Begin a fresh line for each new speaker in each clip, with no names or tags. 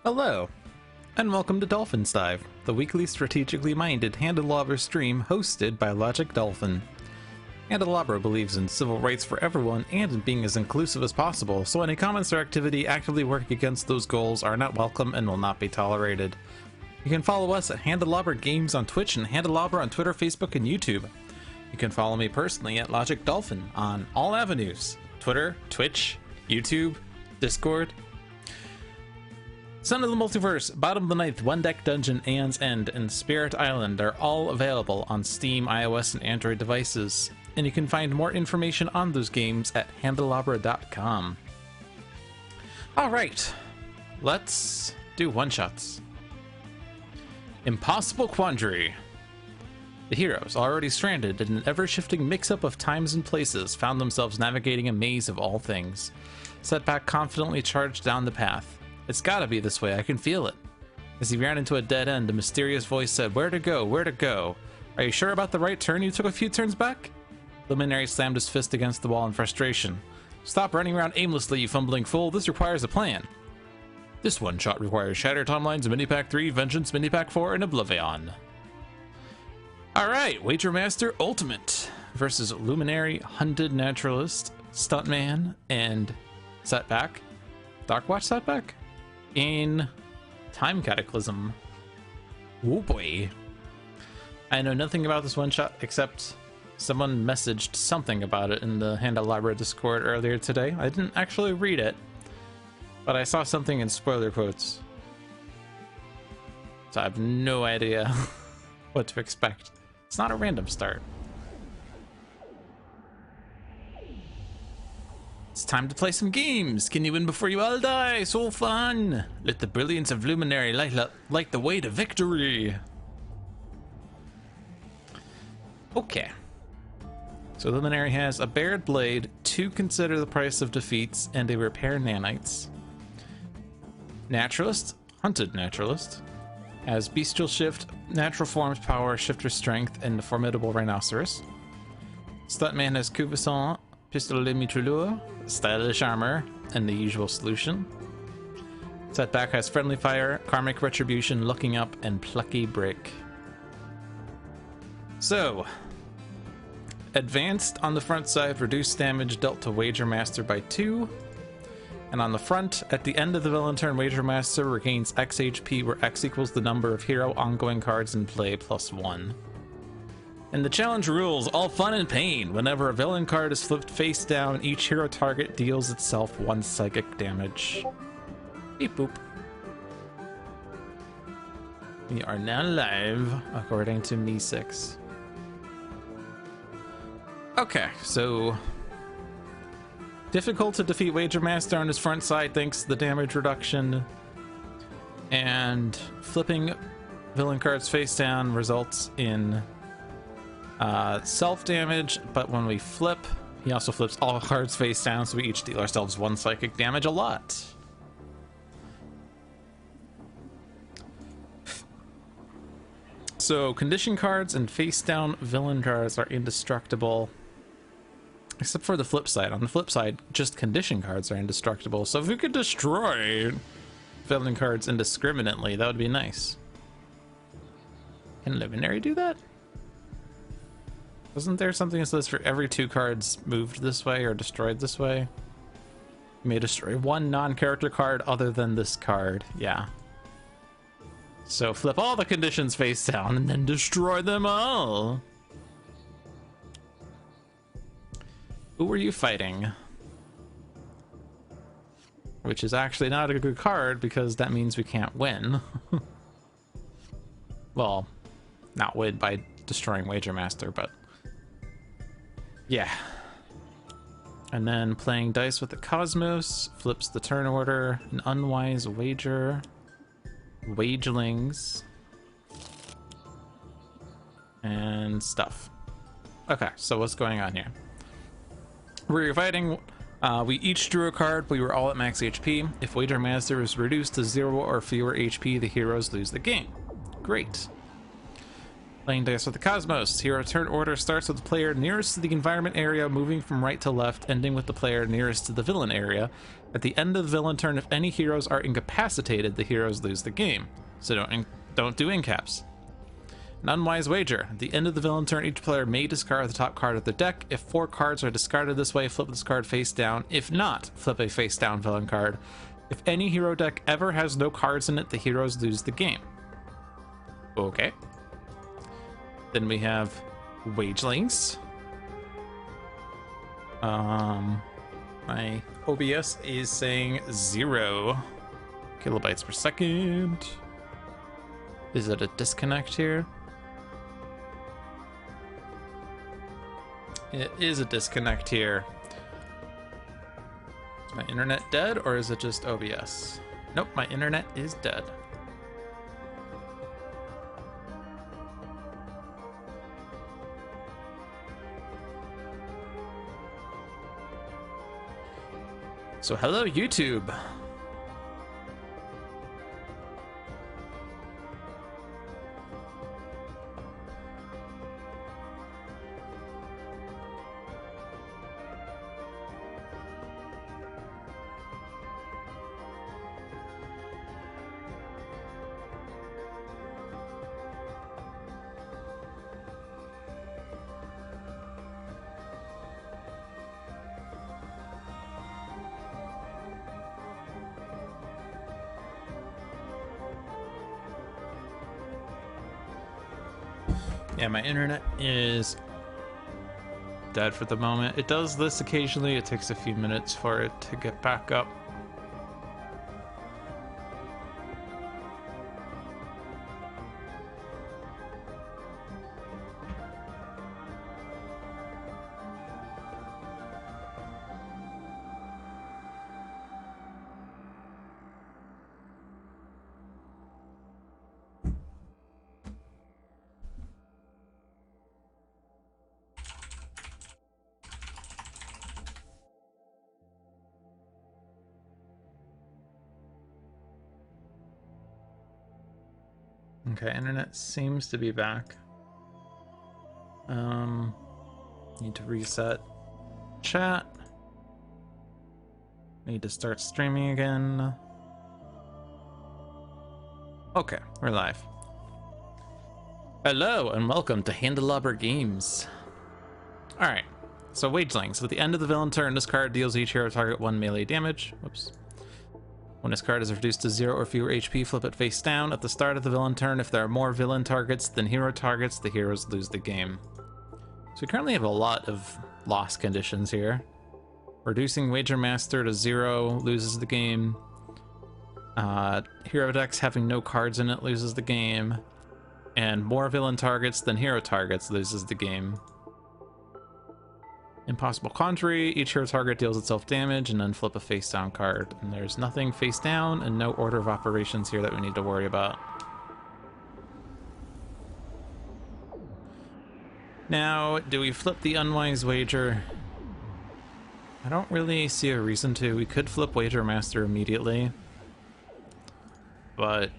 Hello, and welcome to Dolphin's Dive, the weekly strategically minded Handelabra stream hosted by Logic Dolphin. Handelabra believes in civil rights for everyone and in being as inclusive as possible, so any comments or activity actively working against those goals are not welcome and will not be tolerated. You can follow us at Handelabra Games on Twitch and Handelabra on Twitter, Facebook, and YouTube. You can follow me personally at Logic Dolphin on all avenues: Twitter, Twitch, YouTube, Discord. Son of the Multiverse, Bottom of the Ninth, One Deck Dungeon, Aeon's End, and Spirit Island are all available on Steam, iOS, and Android devices, and you can find more information on those games at handelabra.com. Alright, let's do one-shots. Impossible Quandary. The heroes, already stranded in an ever-shifting mix-up of times and places, found themselves navigating a maze of all things. Setback confidently charged down the path. It's gotta be this way, I can feel it. As he ran into a dead end, a mysterious voice said, "Where to go? Where to go? Are you sure about the right turn? You took a few turns back?" Luminary slammed his fist against the wall in frustration. "Stop running around aimlessly, you fumbling fool. This requires a plan." This one-shot requires Shattered Timelines, Minipack 3, Vengeance, Minipack 4, and Oblivion. Alright, Wager Master Ultimate versus Luminary, Hunted Naturlist, Stuntman, and Setback. Darkwatch Setback? In Time Cataclysm. Oh boy. I know nothing about this one shot except someone messaged something about it in the Handelabra Discord earlier today. I didn't actually read it, but I saw something in spoiler quotes. So I have no idea what to expect. It's not a random start. It's time to play some games. Can you win before you all die? So fun. Let the brilliance of Luminary light the way to victory. Okay. So Luminary has a Bared Blade, 2 Consider the Price of Defeats, and a Repair Nanites. Naturalist, Hunted Naturalist, has Bestial Shift, Natural Forms Power, Shifter Strength, and the Formidable Rhinoceros. Stuntman has Cuvissant, Pistolet Mitrailleur, Stylish Armor, and the usual solution. Setback has Friendly Fire, Karmic Retribution, Looking Up, and Plucky Break. So, Advanced on the front side, reduced damage dealt to Wager Master by 2. And on the front, at the end of the villain turn, Wager Master regains X HP, where X equals the number of hero ongoing cards in play plus 1. And the challenge rules, all fun and pain. Whenever a villain card is flipped face down, each hero target deals itself 1 psychic damage. Beep boop. We are now live, according to Me6. Okay, so difficult to defeat Wager Master on his front side thanks to the damage reduction. And flipping villain cards face down results in self-damage, but when we flip, he also flips all cards face down, so we each deal ourselves 1 psychic damage a lot. So condition cards and face down villain cards are indestructible, except for the flip side. On the flip side, just condition cards are indestructible, so if we could destroy villain cards indiscriminately, that would be nice. Can Luminary do that? Wasn't there something that says for every 2 cards moved this way or destroyed this way, you may destroy 1 non-character card other than this card? Yeah. So flip all the conditions face down and then destroy them all. Who were you fighting? Which is actually not a good card because that means we can't win. Well, not win by destroying Wager Master, but yeah. And then playing dice with the Cosmos, flips the turn order, an unwise wager, wagelings, and stuff. Okay, so what's going on here? We're fighting, we each drew a card, we were all at max HP. If Wager Master is reduced to 0 or fewer HP, the heroes lose the game. Great. Playing Dice with the Cosmos. Hero turn order starts with the player nearest to the environment area, moving from right to left, ending with the player nearest to the villain area. At the end of the villain turn, if any heroes are incapacitated, the heroes lose the game. So don't do incaps. An unwise wager. At the end of the villain turn, each player may discard the top card of their deck. If 4 cards are discarded this way, flip this card face down. If not, flip a face down villain card. If any hero deck ever has no cards in it, the heroes lose the game. Okay. Then we have Wagelings. My OBS is saying 0 kilobytes per second. Is it a disconnect here? It is a disconnect here. Is my internet dead or is it just OBS? Nope, my internet is dead. So hello, YouTube. Yeah, my internet is dead for the moment. It does this occasionally. It takes a few minutes for it to get back up. Okay, internet seems to be back. Need to reset chat. Need to start streaming again. Okay, we're live. Hello and welcome to Handelabra Games. Alright, so Wagelings. At the end of the villain turn, this card deals each hero target 1 melee damage. Whoops. When this card is reduced to 0 or fewer HP, flip it face down. At the start of the villain turn, if there are more villain targets than hero targets, the heroes lose the game. So we currently have a lot of loss conditions here. Reducing Wager Master to 0 loses the game. Hero decks having no cards in it loses the game. And more villain targets than hero targets loses the game. Impossible Contrary, each hero target deals itself damage and then flip a face down card. And there's nothing face down and no order of operations here that we need to worry about. Now, do we flip the Unwise Wager? I don't really see a reason to. We could flip Wager Master immediately, but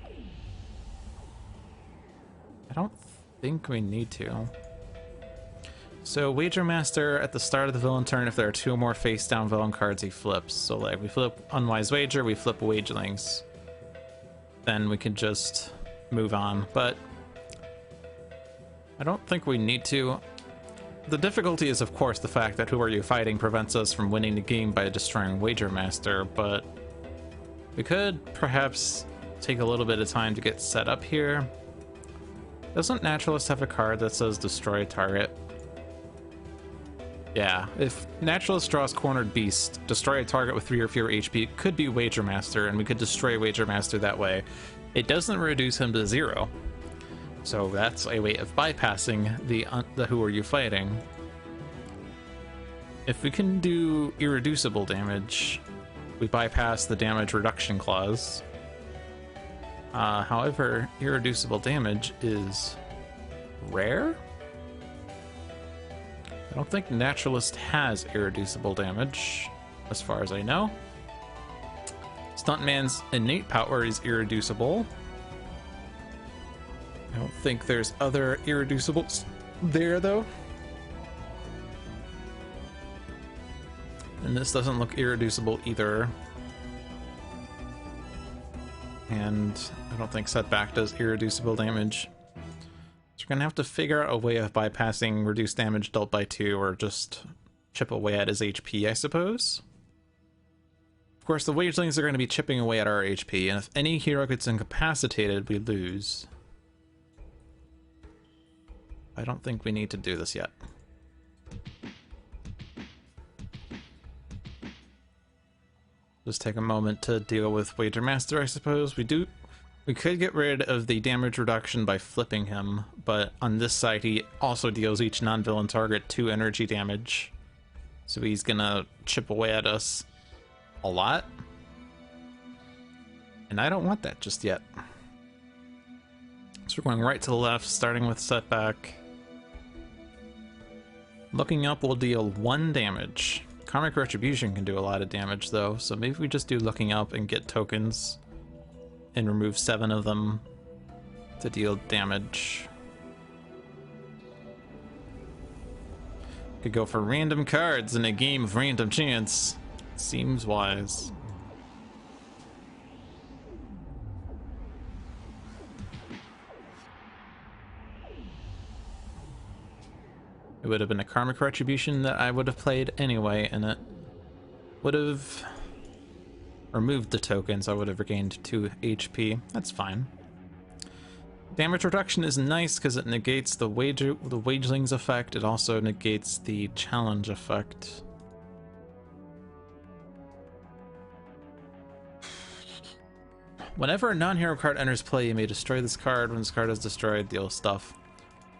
I don't think we need to. So Wager Master, at the start of the villain turn, if there are 2 or more face down villain cards, he flips. So like we flip Unwise Wager, we flip Wagelings. Then we can just move on. But I don't think we need to. The difficulty is, of course, the fact that Who Are You Fighting prevents us from winning the game by destroying Wager Master, but we could perhaps take a little bit of time to get set up here. Doesn't Naturlist have a card that says destroy target? Yeah, if Naturalist draws Cornered Beast, destroy a target with 3 or fewer HP, it could be Wager Master, and we could destroy Wager Master that way. It doesn't reduce him to 0. So that's a way of bypassing the Who Are You Fighting. If we can do irreducible damage, we bypass the damage reduction clause. However, irreducible damage is rare? I don't think Naturalist has irreducible damage, as far as I know. Stuntman's innate power is irreducible. I don't think there's other irreducibles there, though. And this doesn't look irreducible either. And I don't think Setback does irreducible damage. So we're gonna have to figure out a way of bypassing reduced damage dealt by 2, or just chip away at his HP, I suppose. Of course, the Wagelings are going to be chipping away at our HP, and if any hero gets incapacitated, we lose. I don't think we need to do this yet. Just take a moment to deal with Wager Master, I suppose. We could get rid of the damage reduction by flipping him, but on this side he also deals each non-villain target 2 energy damage. So he's gonna chip away at us a lot. And I don't want that just yet. So we're going right to the left, starting with Setback. Looking up will deal 1 damage. Karmic Retribution can do a lot of damage though, so maybe we just do Looking Up and get tokens and remove 7 of them to deal damage. Could go for random cards in a game of random chance. Seems wise. It would have been a Karmic Retribution that I would have played anyway, and it would have removed the tokens. I would have regained 2 HP. That's fine. Damage reduction is nice because it negates the Wagelings effect. It also negates the challenge effect. Whenever a non-hero card enters play, you may destroy this card. When this card is destroyed, deal stuff.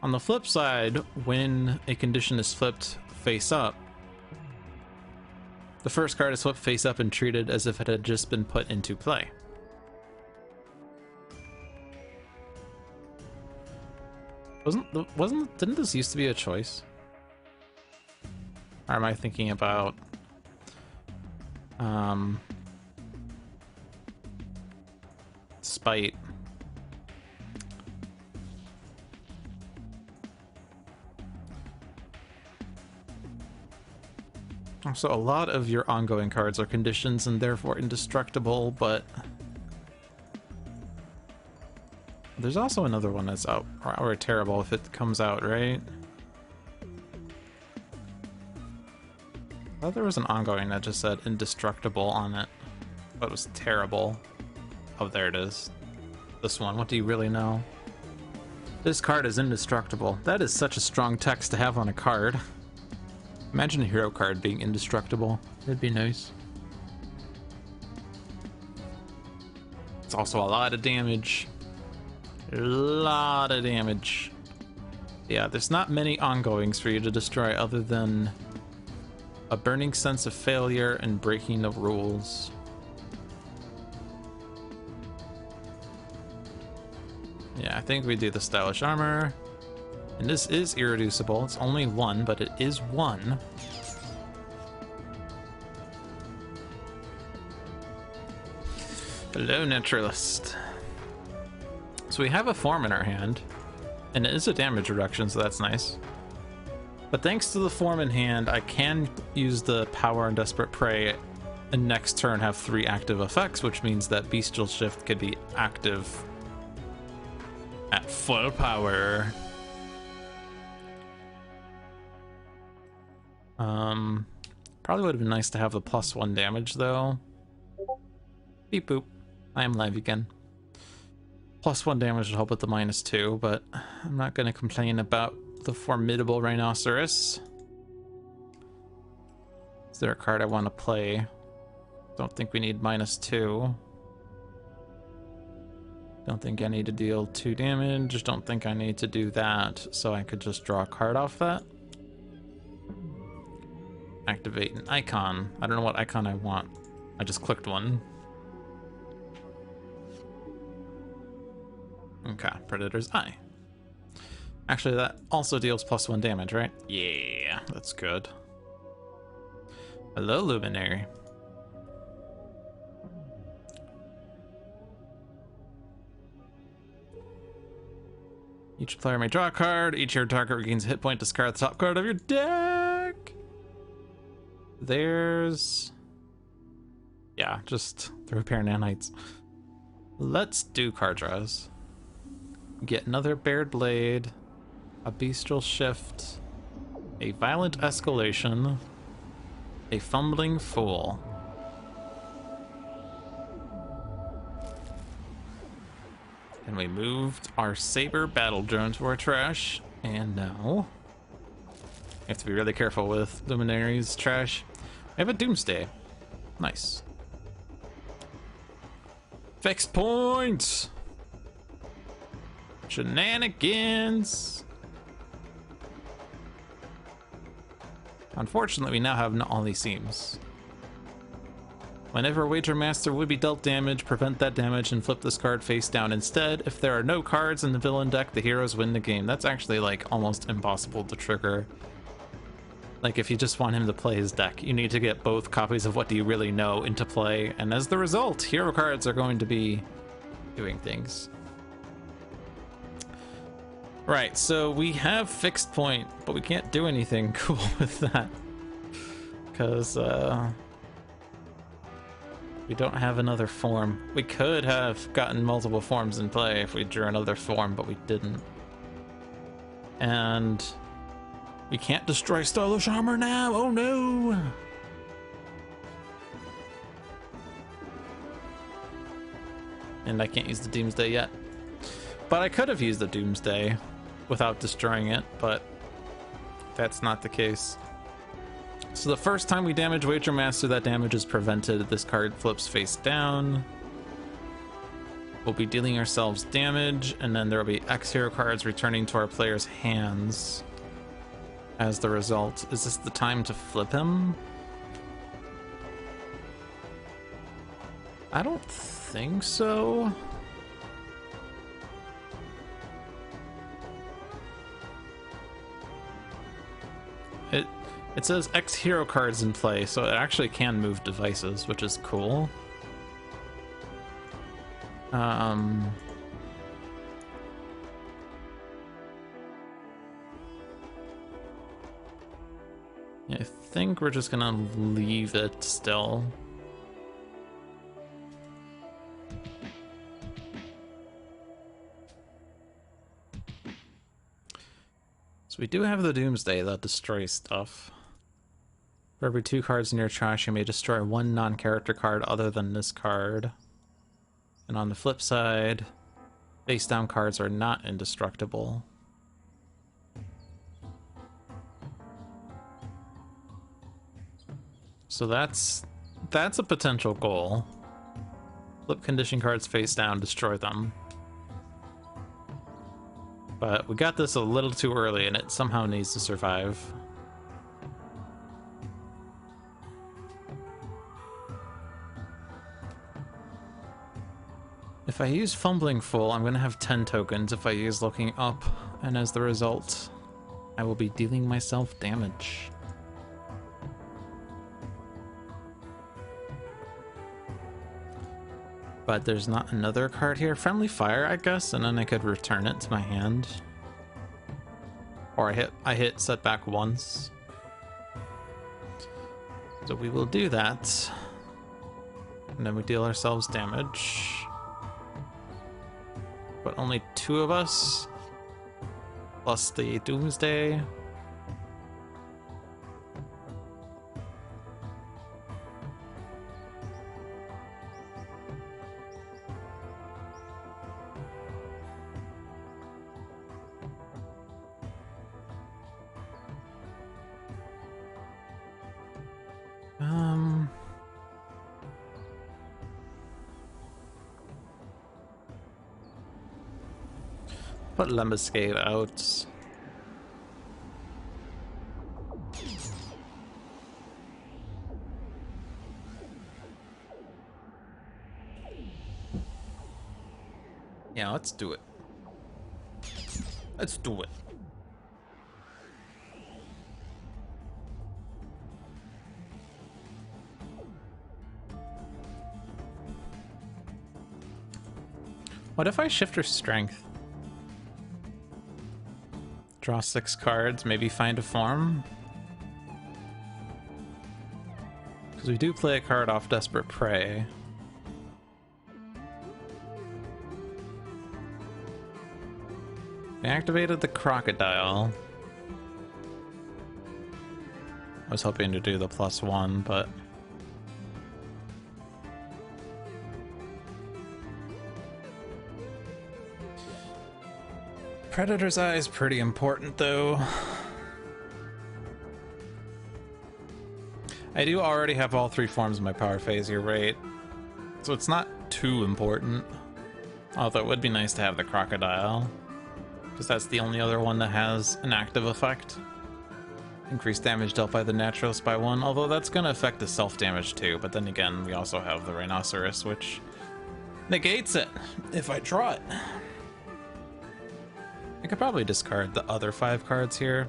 On the flip side, when a condition is flipped face up, the first card is flipped face up and treated as if it had just been put into play. Didn't this used to be a choice? Or am I thinking about Spite? So a lot of your ongoing cards are conditions and therefore indestructible, but there's also another one that's out or terrible if it comes out, right? I thought there was an ongoing that just said indestructible on it, but it was terrible. Oh, there it is. This one, what do you really know? This card is indestructible. That is such a strong text to have on a card. Imagine a hero card being indestructible. That'd be nice. It's also a lot of damage. A lot of damage. Yeah, there's not many ongoings for you to destroy other than a burning sense of failure and breaking the rules. Yeah, I think we do the stylish armor. And this is irreducible. It's only 1, but it is 1. Hello, Naturlist. So we have a form in our hand, and it is a damage reduction, so that's nice. But thanks to the form in hand, I can use the power and Desperate Prey, and next turn have 3 active effects, which means that Bestial Shift could be active at full power. Probably would have been nice to have the +1 damage though. Beep boop. I am live again. +1 damage would help with the -2, but I'm not going to complain about the formidable Rhinoceros. Is there a card I want to play? Don't think we need -2. Don't think I need to deal 2 damage. Don't think I need to do that, so I could just draw a card off that. Activate an icon. I don't know what icon I want. I just clicked one. Okay, Predator's Eye. Actually, that also deals +1 damage, right? Yeah, that's good. Hello, Luminary. Each player may draw a card. Each hero target regains a hit point. Discard the top card of your deck. There's... yeah, just the repair nanites. Let's do card draws. Get another Bared Blade, a Bestial Shift, a Violent Escalation, a Fumbling Fool. And we moved our Saber Battle Drone to our trash, and now we have to be really careful with Luminary's trash. I have a Doomsday. Nice. Fixed points! Shenanigans! Unfortunately, we now have all these seams. Whenever Wager Master would be dealt damage, prevent that damage and flip this card face down instead. If there are no cards in the villain deck, the heroes win the game. That's actually like almost impossible to trigger. Like if you just want him to play his deck, you need to get both copies of What Do You Really Know into play, and as the result, hero cards are going to be doing things. Right, so we have Fixed Point, but we can't do anything cool with that. Because, we don't have another form. We could have gotten multiple forms in play if we drew another form, but we didn't. And we can't destroy Stylish Armor now! Oh no! And I can't use the Doomsday yet. But I could have used the Doomsday without destroying it, but that's not the case. So the first time we damage Wager Master, that damage is prevented. This card flips face down. We'll be dealing ourselves damage, and then there will be X hero cards returning to our player's hands as the result. Is this the time to flip him? I don't think so. It says X hero cards in play, so it actually can move devices, which is cool. Yeah, I think we're just gonna leave it still. So we do have the Doomsday that destroys stuff. For every 2 cards in your trash, you may destroy 1 non-character card other than this card. And on the flip side, face down cards are not indestructible. So that's a potential goal. Flip condition cards face down, destroy them. But we got this a little too early and it somehow needs to survive. If I use Fumbling Fool, I'm going to have 10 tokens if I use Looking Up, and as the result, I will be dealing myself damage. But there's not another card here. Friendly Fire, I guess, and then I could return it to my hand. Or I hit Setback once. So we will do that. And then we deal ourselves damage. But only 2 of us, plus the Doomsday. Put Lemniscate out. Yeah, let's do it. Let's do it. What if I shift her strength? Draw 6 cards, maybe find a form. Because we do play a card off Desperate Prey. We activated the Crocodile. I was hoping to do the +1, but... Predator's Eye is pretty important, though. I do already have all 3 forms in my power phase, you're right. So it's not too important. Although it would be nice to have the Crocodile, because that's the only other one that has an active effect. Increased damage dealt by the Naturlist by 1, although that's going to affect the self-damage too, but then again, we also have the Rhinoceros, which negates it if I draw it. I could probably discard the other 5 cards here.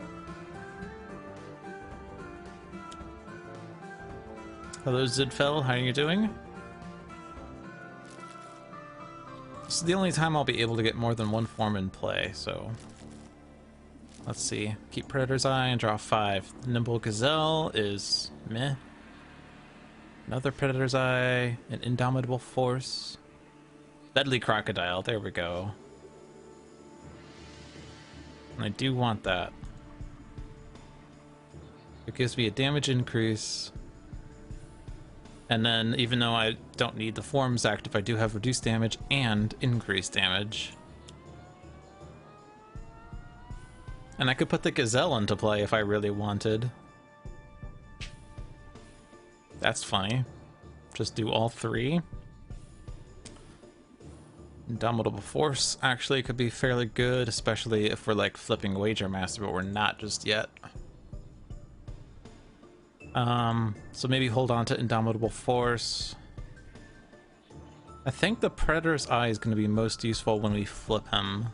Hello Zidfell, how are you doing? This is the only time I'll be able to get more than 1 form in play, so... Let's see. Keep Predator's Eye and draw 5. Nimble Gazelle is meh. Another Predator's Eye, an Indomitable Force. Deadly Crocodile, there we go. And I do want that. It gives me a damage increase. And then, even though I don't need the forms active, I do have reduced damage and increased damage. And I could put the Gazelle into play if I really wanted. That's funny. Just do all 3. Indomitable Force actually could be fairly good, especially if we're like flipping Wager Master, but we're not just yet. So maybe hold on to Indomitable Force. I think the Predator's Eye is going to be most useful when we flip him,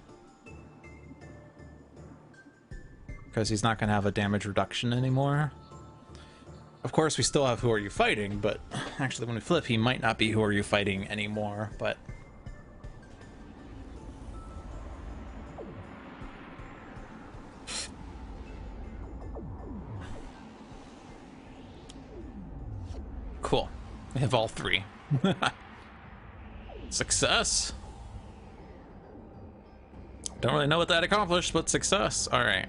because he's not going to have a damage reduction anymore. Of course, we still have Who Are You Fighting, but actually when we flip, he might not be Who Are You Fighting anymore, but... Cool. We have all 3. Success! Don't really know what that accomplished, but success. Alright.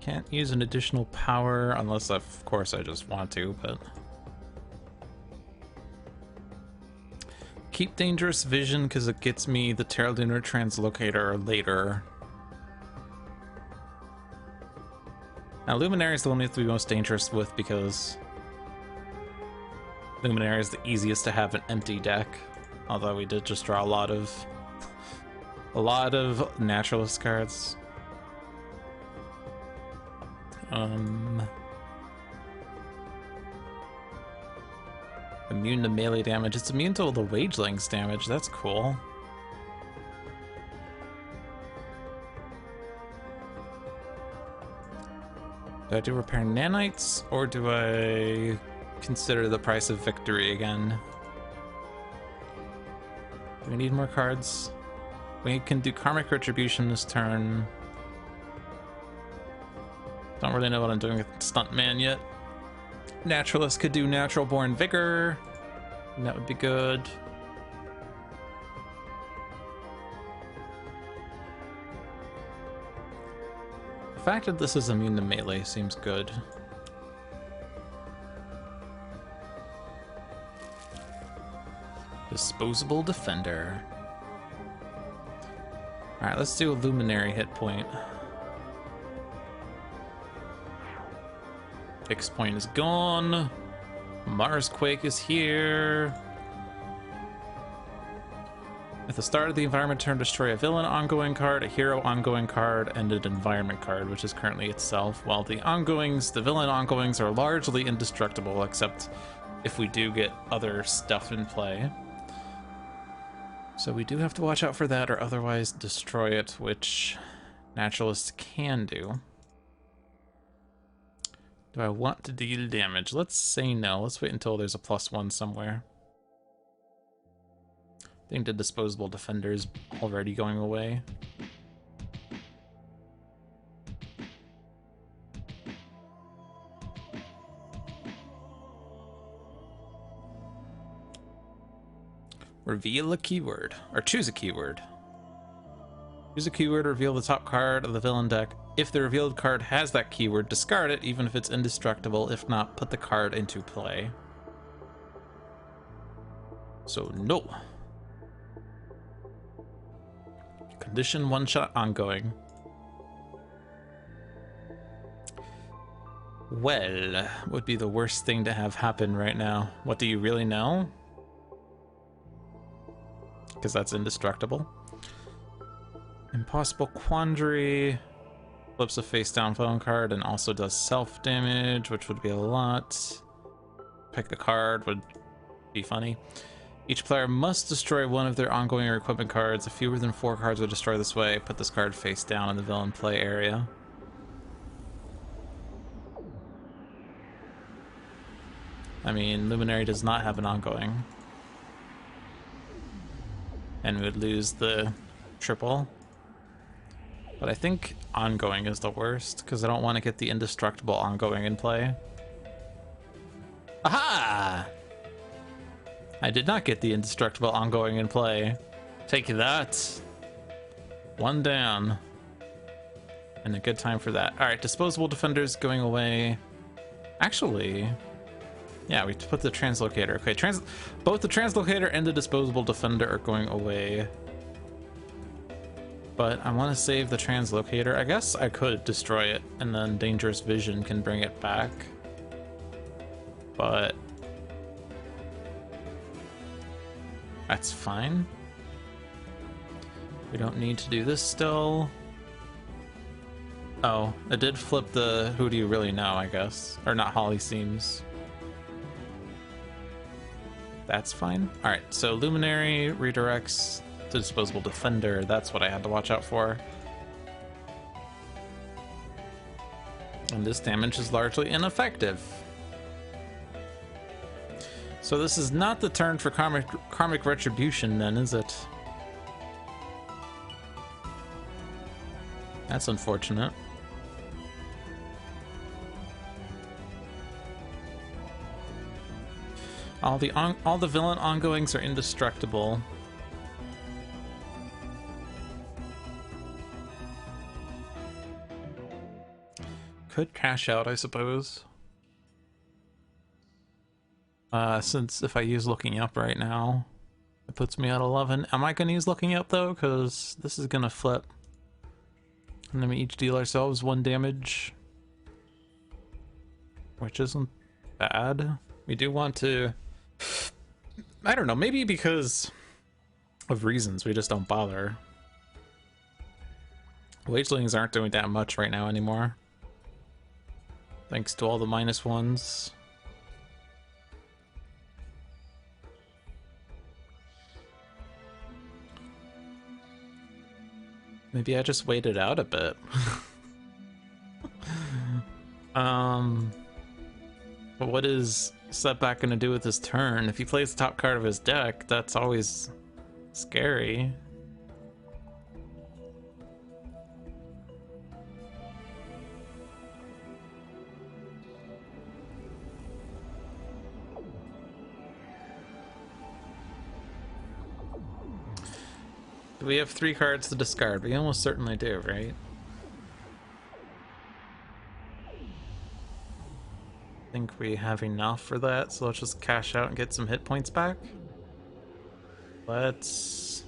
Can't use an additional power unless, of course, I just want to, but... Keep Dangerous Vision because it gets me the Terra Lunar Translocator later. Now, Luminary is the one we have to be most dangerous with because Luminary is the easiest to have an empty deck. Although we did just draw a lot of Naturalist cards. Immune to melee damage. It's immune to all the Wagelings damage. That's cool. Do I do Repair Nanites, or do I consider the Price of Victory again? Do we need more cards? We can do Karmic Retribution this turn. Don't really know what I'm doing with Stuntman yet. Naturalist could do Natural Born Vigor. And that would be good. The fact that this is immune to melee seems good. Disposable Defender. Alright, let's do a Luminary hit point. Fix point is gone. Marsquake is here. At the start of the environment turn, destroy a villain ongoing card, a hero ongoing card, and an environment card, which is currently itself. While the ongoings, the villain ongoings, are largely indestructible, except if we do get other stuff in play. So we do have to watch out for that, or otherwise destroy it, which Naturalist can do. Do I want to deal damage? Let's say no. Let's wait until there's a +1 somewhere. I think the Disposable Defender is already going away. Reveal a keyword, or choose a keyword. Choose a keyword, reveal the top card of the villain deck. If the revealed card has that keyword, discard it, even if it's indestructible. If not, put the card into play. So, no. Condition one-shot ongoing. Well, would be the worst thing to have happen right now. What do you really know? Because that's indestructible. Impossible Quandary. Flips a face-down phone card and also does self-damage, which would be a lot. Pick a card would be funny. Each player must destroy one of their ongoing or equipment cards. If fewer than 4 cards are destroyed this way, put this card face down in the villain play area. I mean, Luminary does not have an ongoing. And we would lose the triple. But I think ongoing is the worst, because I don't want to get the indestructible ongoing in play. Aha! I did not get the indestructible ongoing in play. Take that. 1 down. And a good time for that. Alright, disposable defenders going away. Actually, yeah, we put the translocator. Okay, both the translocator and the disposable defender are going away. But I want to save the translocator. I guess I could destroy it, and then Dangerous Vision can bring it back. But that's fine. We don't need to do this still. Oh, it did flip the who do you really know, I guess. Or not Holly Seams. That's fine. Alright, so Luminary redirects to disposable defender. That's what I had to watch out for. And this damage is largely ineffective. So this is not the turn for karmic retribution then, is it? That's unfortunate. All the villain ongoings are indestructible. Could cash out, I suppose. Since if I use looking up right now, it puts me at 11. Am I going to use looking up though? Because this is going to flip. And then we each deal ourselves 1 damage. Which isn't bad. We do want to... I don't know, maybe because of reasons we just don't bother. Wagelings aren't doing that much right now anymore. Thanks to all the -1s. Maybe I just waited out a bit. But what is Setback gonna do with his turn? If he plays the top card of his deck, that's always scary. We have 3 cards to discard. We almost certainly do, right? I think we have enough for that, so let's just cash out and get some hit points back. Let's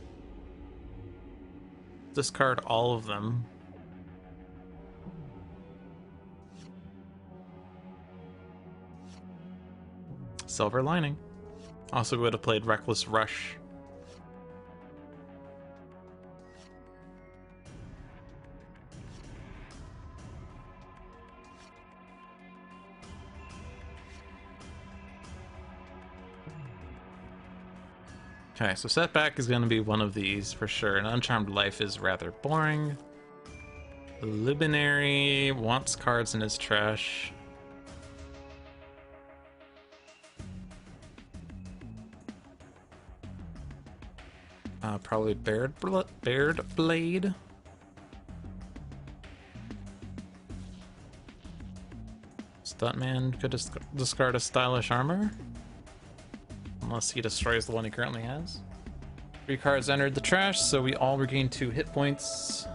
discard all of them. Silver Lining. Also, we would have played Reckless Rush. Okay, so Setback is going to be one of these for sure. An Uncharmed Life is rather boring. Luminary wants cards in his trash. Probably Baird Blade. Stuntman could discard a Stylish Armor. Unless he destroys the one he currently has. 3 cards entered the trash, so we all regain 2 hit points.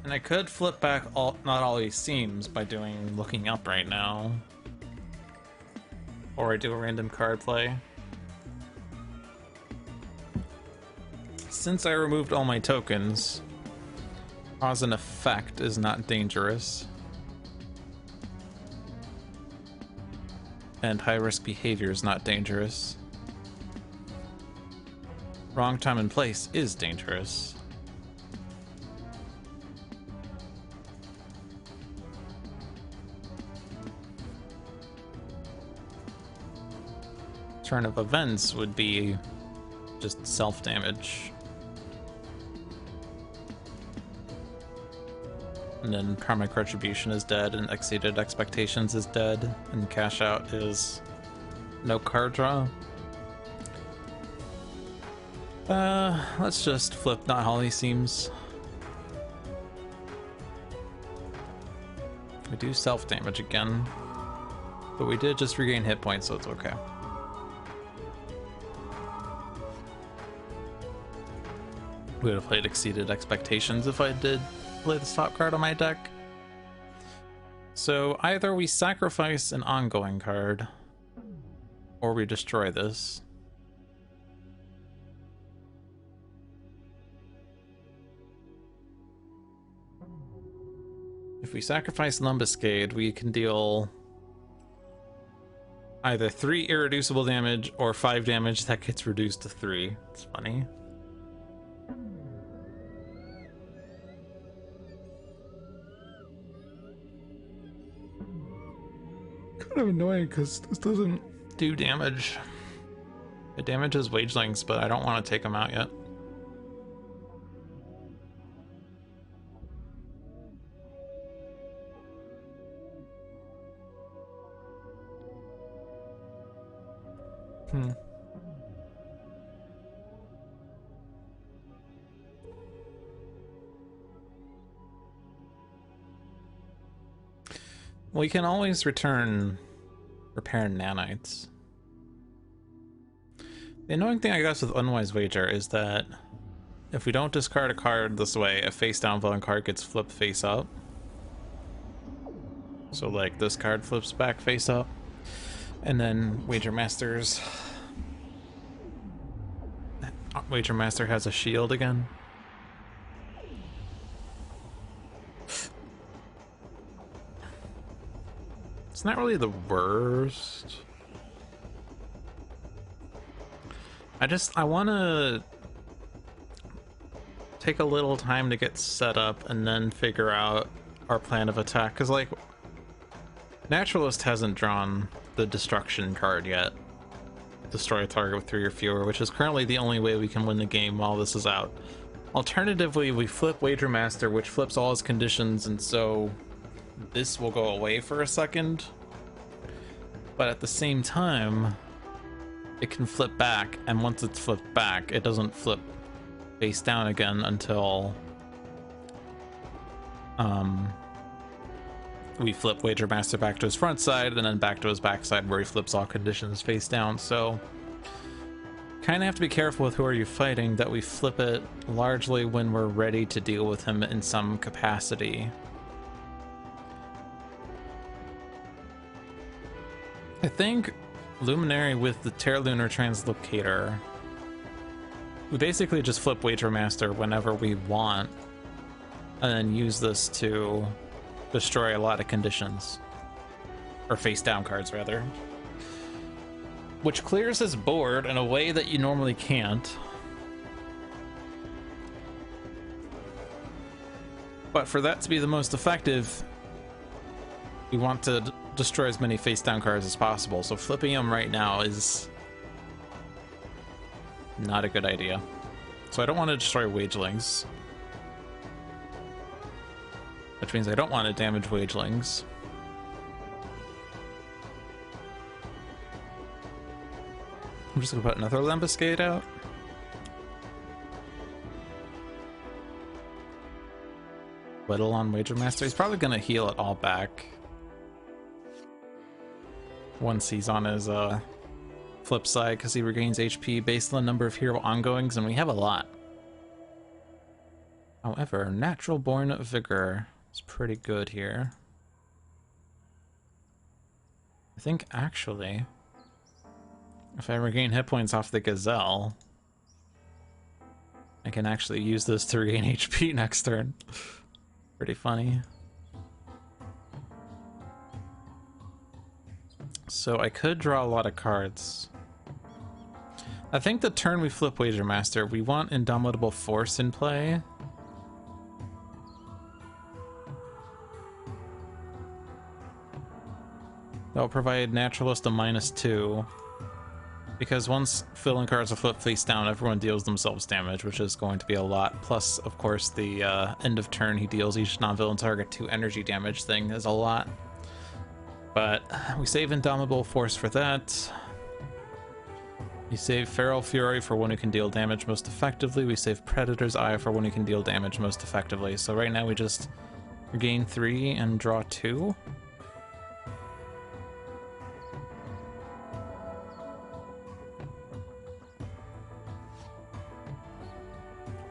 And I could flip back not all these seams by looking up right now. Or I do a random card play. Since I removed all my tokens, cause and effect is not dangerous. And high-risk behavior is not dangerous. Wrong time and place is dangerous. Turn of events would be just self-damage. And then Karmic Retribution is dead, and Exceeded Expectations is dead, and Cash Out is no card draw. Let's just flip not Holly Seams. We do self-damage again, but we did just regain hit points, so it's okay. We would have played Exceeded Expectations if I did play the stop card on my deck. So either we sacrifice an ongoing card, or we destroy this. If we sacrifice Lumbuscade, we can deal either 3 irreducible damage or 5 damage that gets reduced to 3. It's funny. Kind of annoying because this doesn't do damage. It damages Wagelings, but I don't want to take them out yet. We can always return Repair Nanites. The annoying thing, I guess, with Unwise Wager is that if we don't discard a card this way, a face-down villain card gets flipped face-up. So, like, this card flips back face-up, and then Wager Master has a shield again. It's not really the worst. I want to take a little time to get set up and then figure out our plan of attack, because, like, Naturlist hasn't drawn the destruction card yet. Destroy a target with 3 or fewer, which is currently the only way we can win the game while this is out. Alternatively, we flip Wager Master, which flips all his conditions, and so this will go away for a second. But at the same time, it can flip back, and once it's flipped back, it doesn't flip face down again until we flip Wager Master back to his front side and then back to his back side where he flips all conditions face down. So kind of have to be careful with who are you fighting, that we flip it largely when we're ready to deal with him in some capacity. I think Luminary with the Terralunar Translocator, we basically just flip Wager Master whenever we want and then use this to destroy a lot of conditions, or face down cards rather, which clears his board in a way that you normally can't. But for that to be the most effective, we want to destroy as many face down cards as possible, so flipping him right now is not a good idea. So I don't want to destroy Wagelings, which means I don't want to damage Wagelings. I'm just gonna put another Lumbuscade out. Whittle on Wager Master. He's probably gonna heal it all back once he's on his flip side because he regains HP based on the number of hero ongoings, and we have a lot. However, Natural Born Vigor is pretty good here. I think actually, if I regain hit points off the Gazelle, I can actually use this to regain HP next turn. Pretty funny. So I could draw a lot of cards. I think the turn we flip Wager Master, we want Indomitable Force in play. That'll provide Naturalist a -2. Because once filling cards are flipped face down, everyone deals themselves damage, which is going to be a lot. Plus, of course, the end of turn he deals each non-villain target 2 energy damage thing is a lot. But we save Indomitable Force for that. We save Feral Fury for one who can deal damage most effectively. We save Predator's Eye for one who can deal damage most effectively. So right now we just regain 3 and draw 2.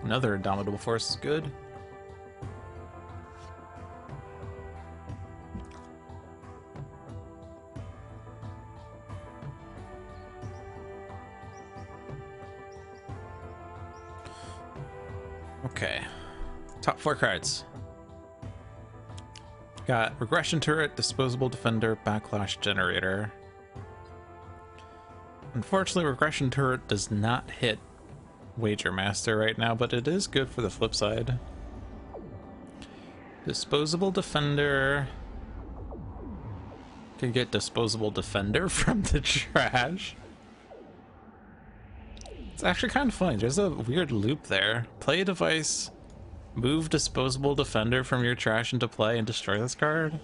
Another Indomitable Force is good. Okay. Top 4 cards. Got Regression Turret, Disposable Defender, Backlash Generator. Unfortunately, Regression Turret does not hit Wager Master right now, but it is good for the flip side. Disposable Defender. Can get Disposable Defender from the trash. It's actually kind of funny. There's a weird loop there. Play a device, move Disposable Defender from your trash into play, and destroy this card.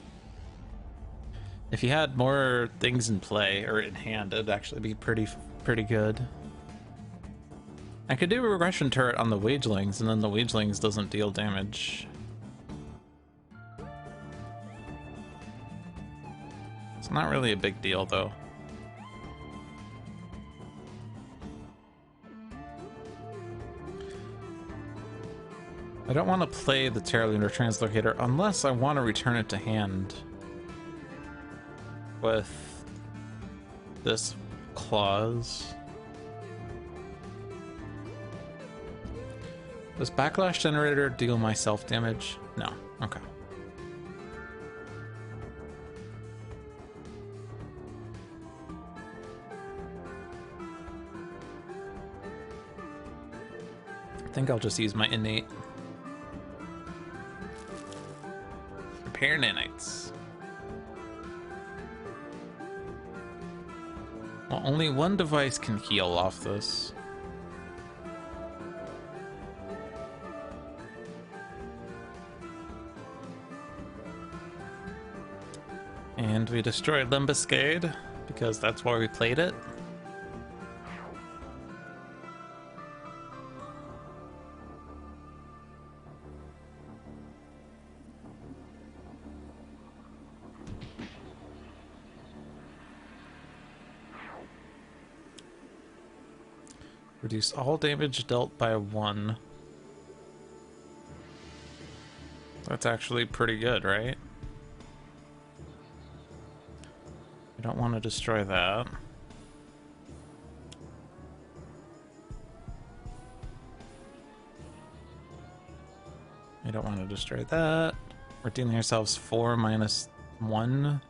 If you had more things in play or in hand, it'd actually be pretty good. I could do a Regression Turret on the Wagelings, and then the Wagelings doesn't deal damage. It's not really a big deal, though. I don't want to play the Terra Lunar Translocator unless I want to return it to hand with this clause. Does Backlash Generator deal myself damage? No. Okay. I think I'll just use my innate. Repair nanites. Well, only one device can heal off this. And we destroyed Limbuscade, because that's why we played it. Reduce all damage dealt by 1. That's actually pretty good, right? I don't want to destroy that. I don't want to destroy that. We're dealing ourselves 4 minus 1.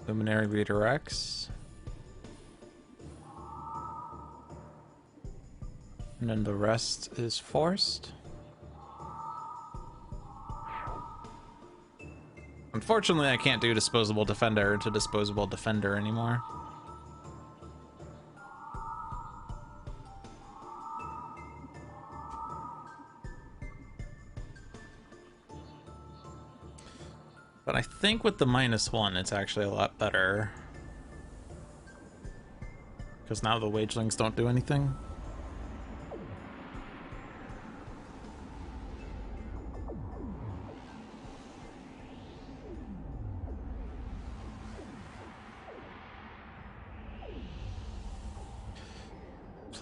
Luminary redirects. And then the rest is forced. Unfortunately, I can't do Disposable Defender into Disposable Defender anymore. But I think with the -1, it's actually a lot better. Because now the Wagelings don't do anything.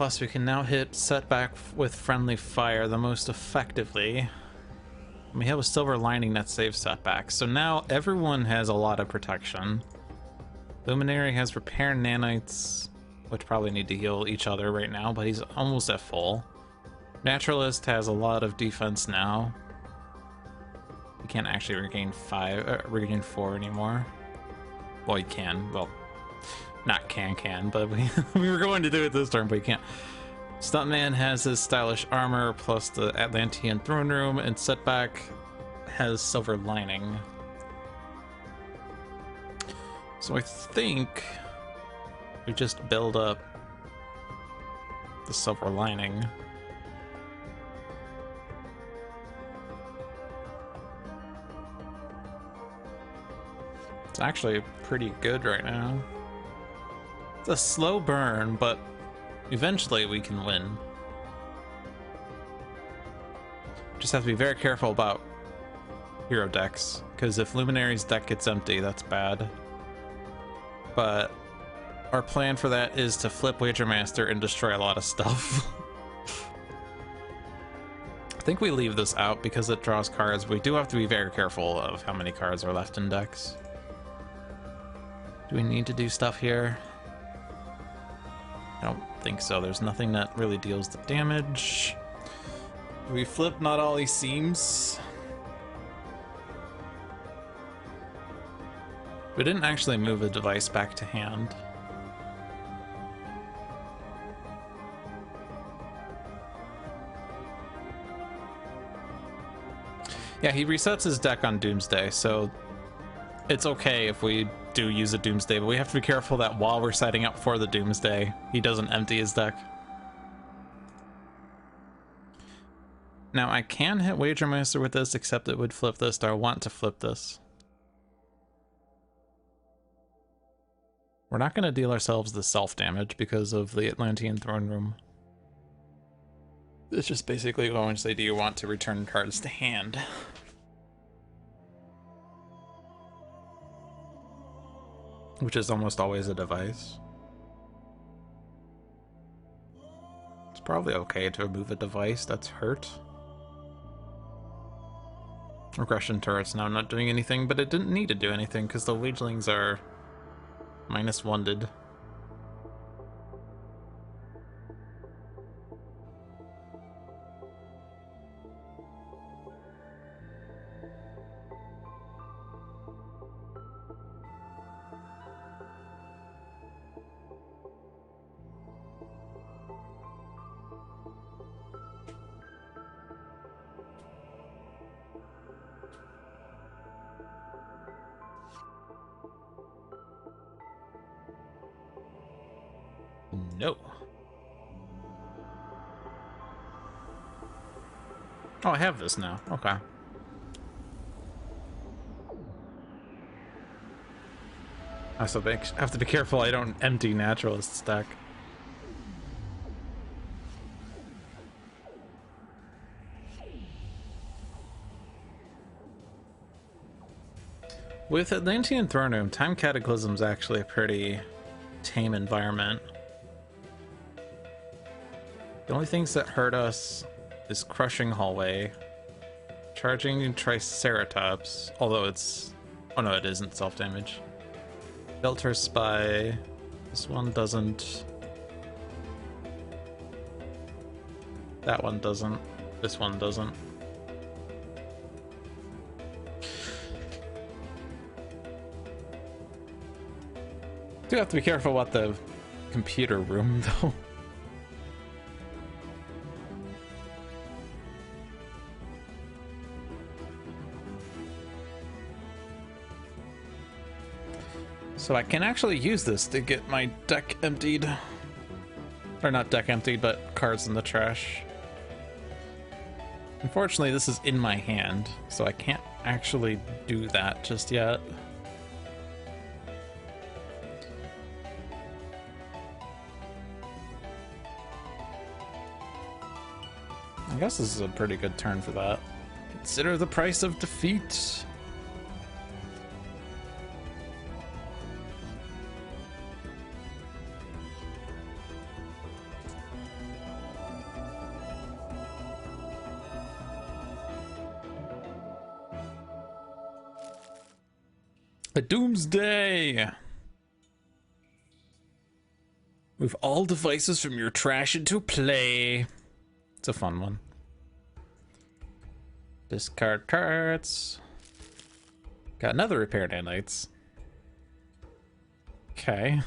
Plus, we can now hit Setback with friendly fire the most effectively. We have a silver lining that saves Setback, so now everyone has a lot of protection. Luminary has repair nanites, which probably need to heal each other right now, but he's almost at full. Naturlist has a lot of defense now. He can't actually regain 4 anymore. Well, he can. Well, not can, but we were going to do it this turn, but he can't. Stuntman has his stylish armor plus the Atlantean throne room, and Setback has silver lining. So I think we just build up the silver lining. It's actually pretty good right now. It's a slow burn, but eventually we can win. Just have to be very careful about hero decks, because if Luminary's deck gets empty, that's bad. But our plan for that is to flip Wagermaster and destroy a lot of stuff. I think we leave this out because it draws cards. We do have to be very careful of how many cards are left in decks. Do we need to do stuff here? I don't think so. There's nothing that really deals the damage. Do we flip Not All He Seems? We didn't actually move a device back to hand. Yeah, he resets his deck on Doomsday, so it's okay if we do use a Doomsday, but we have to be careful that while we're setting up for the Doomsday, he doesn't empty his deck. Now, I can hit Wagermaster with this, except it would flip this. Do I want to flip this? We're not going to deal ourselves the self-damage because of the Atlantean throne room. It's just basically going to say, do you want to return cards to hand? Which is almost always a device. It's probably okay to remove a device that's hurt. Regression turret's now not doing anything, but it didn't need to do anything because the wagelings are -1'd. No. Oh, I have this now. Okay. I also have to be careful I don't empty Naturalist stack. With Atlantean Throne Room, Time Cataclysm is actually a pretty tame environment. The only things that hurt us is Crushing Hallway, Charging Triceratops, although it's... oh no, it isn't self-damage. Filter Spy, this one doesn't. That one doesn't. This one doesn't. Do have to be careful about the computer room, though. So I can actually use this to get my deck emptied. Or not deck emptied, but cards in the trash. Unfortunately, this is in my hand, so I can't actually do that just yet. I guess this is a pretty good turn for that. Consider the price of defeat. A doomsday! Move all devices from your trash into play. It's a fun one. Discard cards. Got another repair nanites. Okay.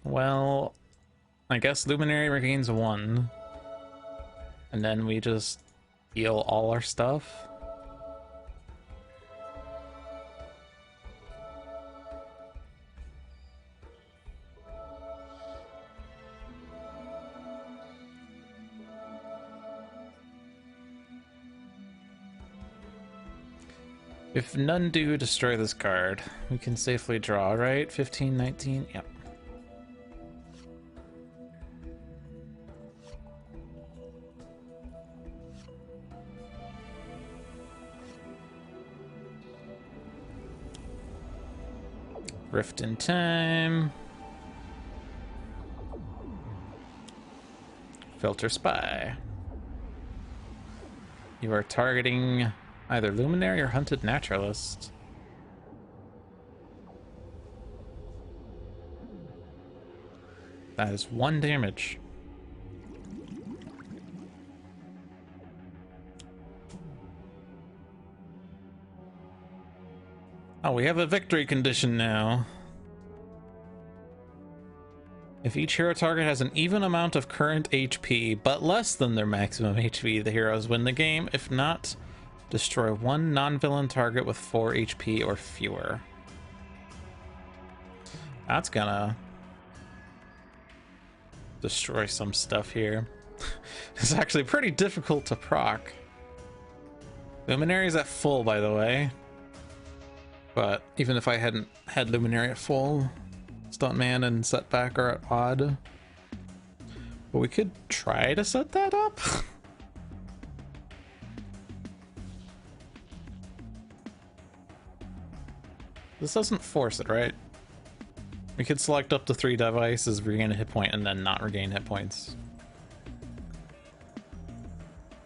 Well, I guess Luminary regains 1. And then we just heal all our stuff. If none do destroy this card, we can safely draw, right? 15, 19, yep. Rift in Time. Filter Spy. You are targeting either Luminary or Hunted Naturlist. That is 1 damage. Oh, we have a victory condition now. If each hero target has an even amount of current HP, but less than their maximum HP, the heroes win the game. If not, destroy 1 non-villain target with 4 HP or fewer. That's gonna destroy some stuff here. It's actually pretty difficult to proc. Luminary's at full, by the way. But even if I hadn't had Luminary at full, Stuntman and Setback are at odd. But we could try to set that up. This doesn't force it, right? We could select up to 3 devices, regain a hit point, and then not regain hit points.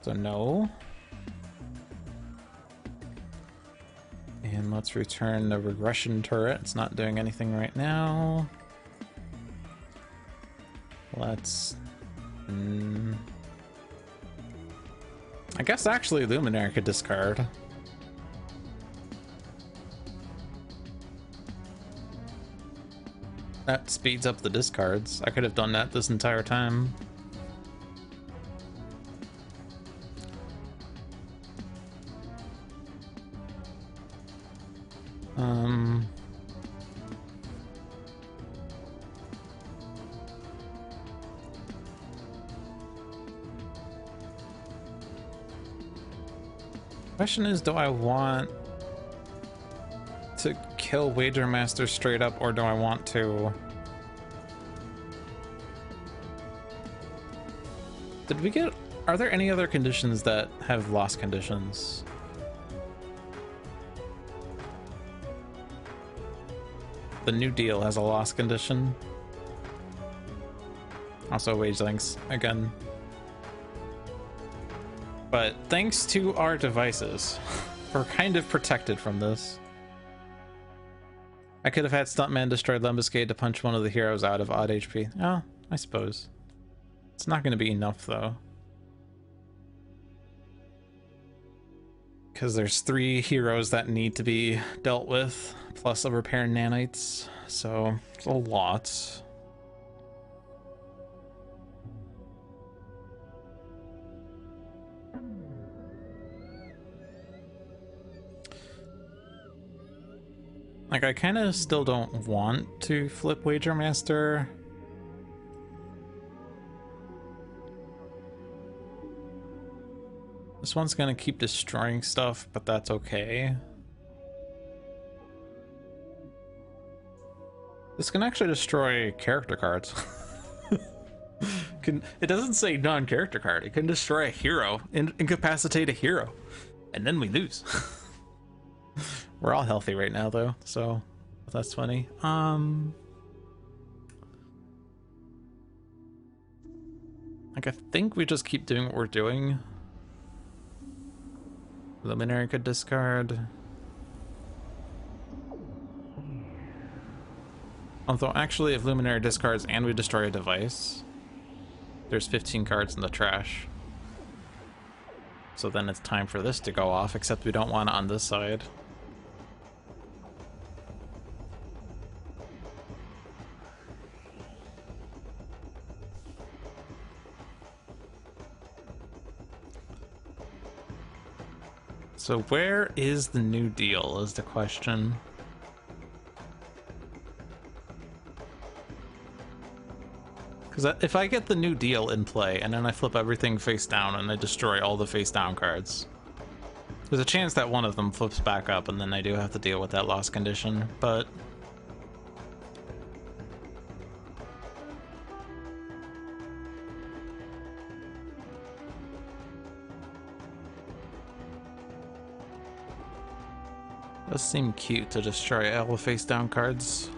So no. And let's return the regression turret. It's not doing anything right now. Let's... I guess actually Luminary could discard. That speeds up the discards. I could have done that this entire time. Question is, do I want to kill Wager Master straight up, or do I want to... Did we get... Are there any other conditions that have loss conditions? The New Deal has a loss condition. Also Wagelings, again. But thanks to our devices, we're kind of protected from this. I could have had Stuntman destroy Lembuscade to punch one of the heroes out of odd HP. Oh, I suppose. It's not going to be enough, though. Because there's 3 heroes that need to be dealt with, plus a repair nanites, so it's a lot. Like, I kind of still don't want to flip Wager Master. This one's gonna keep destroying stuff, but that's okay. This can actually destroy character cards. It doesn't say non-character card. It can destroy a hero, incapacitate a hero, and then we lose. We're all healthy right now, though, so that's funny. Like, I think we just keep doing what we're doing. Luminary could discard. Although, actually, if Luminary discards and we destroy a device, there's 15 cards in the trash. So then it's time for this to go off, except we don't want it on this side. So where is the new deal is the question. Because if I get the new deal in play and then I flip everything face down and I destroy all the face down cards, there's a chance that one of them flips back up and then I do have to deal with that loss condition, but it does seem cute to destroy all the face down cards.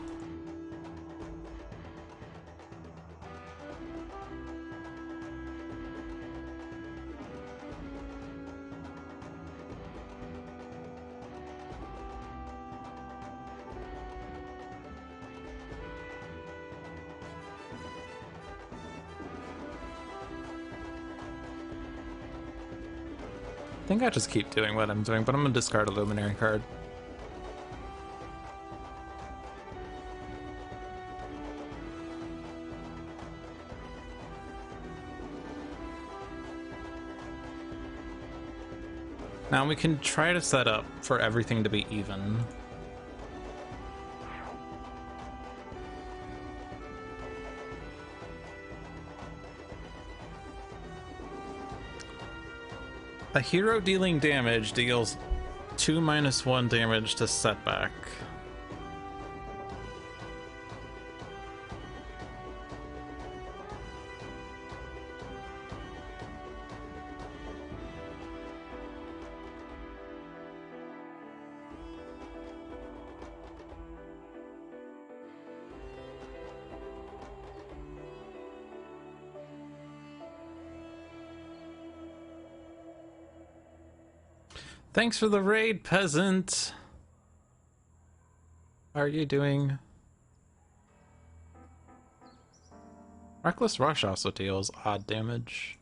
I think I just keep doing what I'm doing, but I'm gonna discard a Luminary card. Now we can try to set up for everything to be even. A hero dealing damage deals 2-1 damage to Setback. Thanks for the raid, peasant. How are you doing? Reckless Rush also deals odd damage.